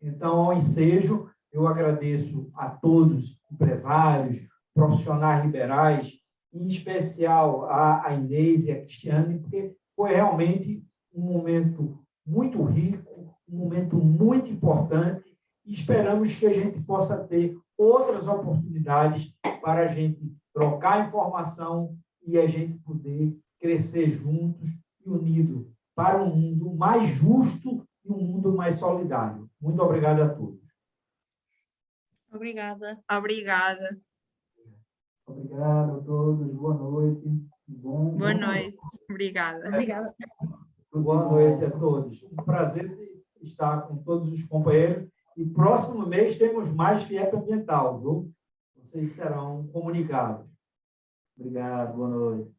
Então, ao ensejo, eu agradeço a todos, empresários, profissionais liberais, em especial a Inês e a Cristiane, porque foi realmente um momento muito rico, um momento muito importante, e esperamos que a gente possa ter outras oportunidades para a gente trocar informação e a gente poder crescer juntos e unidos para um mundo mais justo e um mundo mais solidário. Muito obrigado a todos. Obrigada. Obrigada. Obrigado a todos. Boa noite. Boa noite. Obrigada. Obrigada. Boa noite a todos. Um prazer estar com todos os companheiros. E próximo mês temos mais FIEP ambiental, viu? Vocês serão comunicados. Obrigado. Boa noite.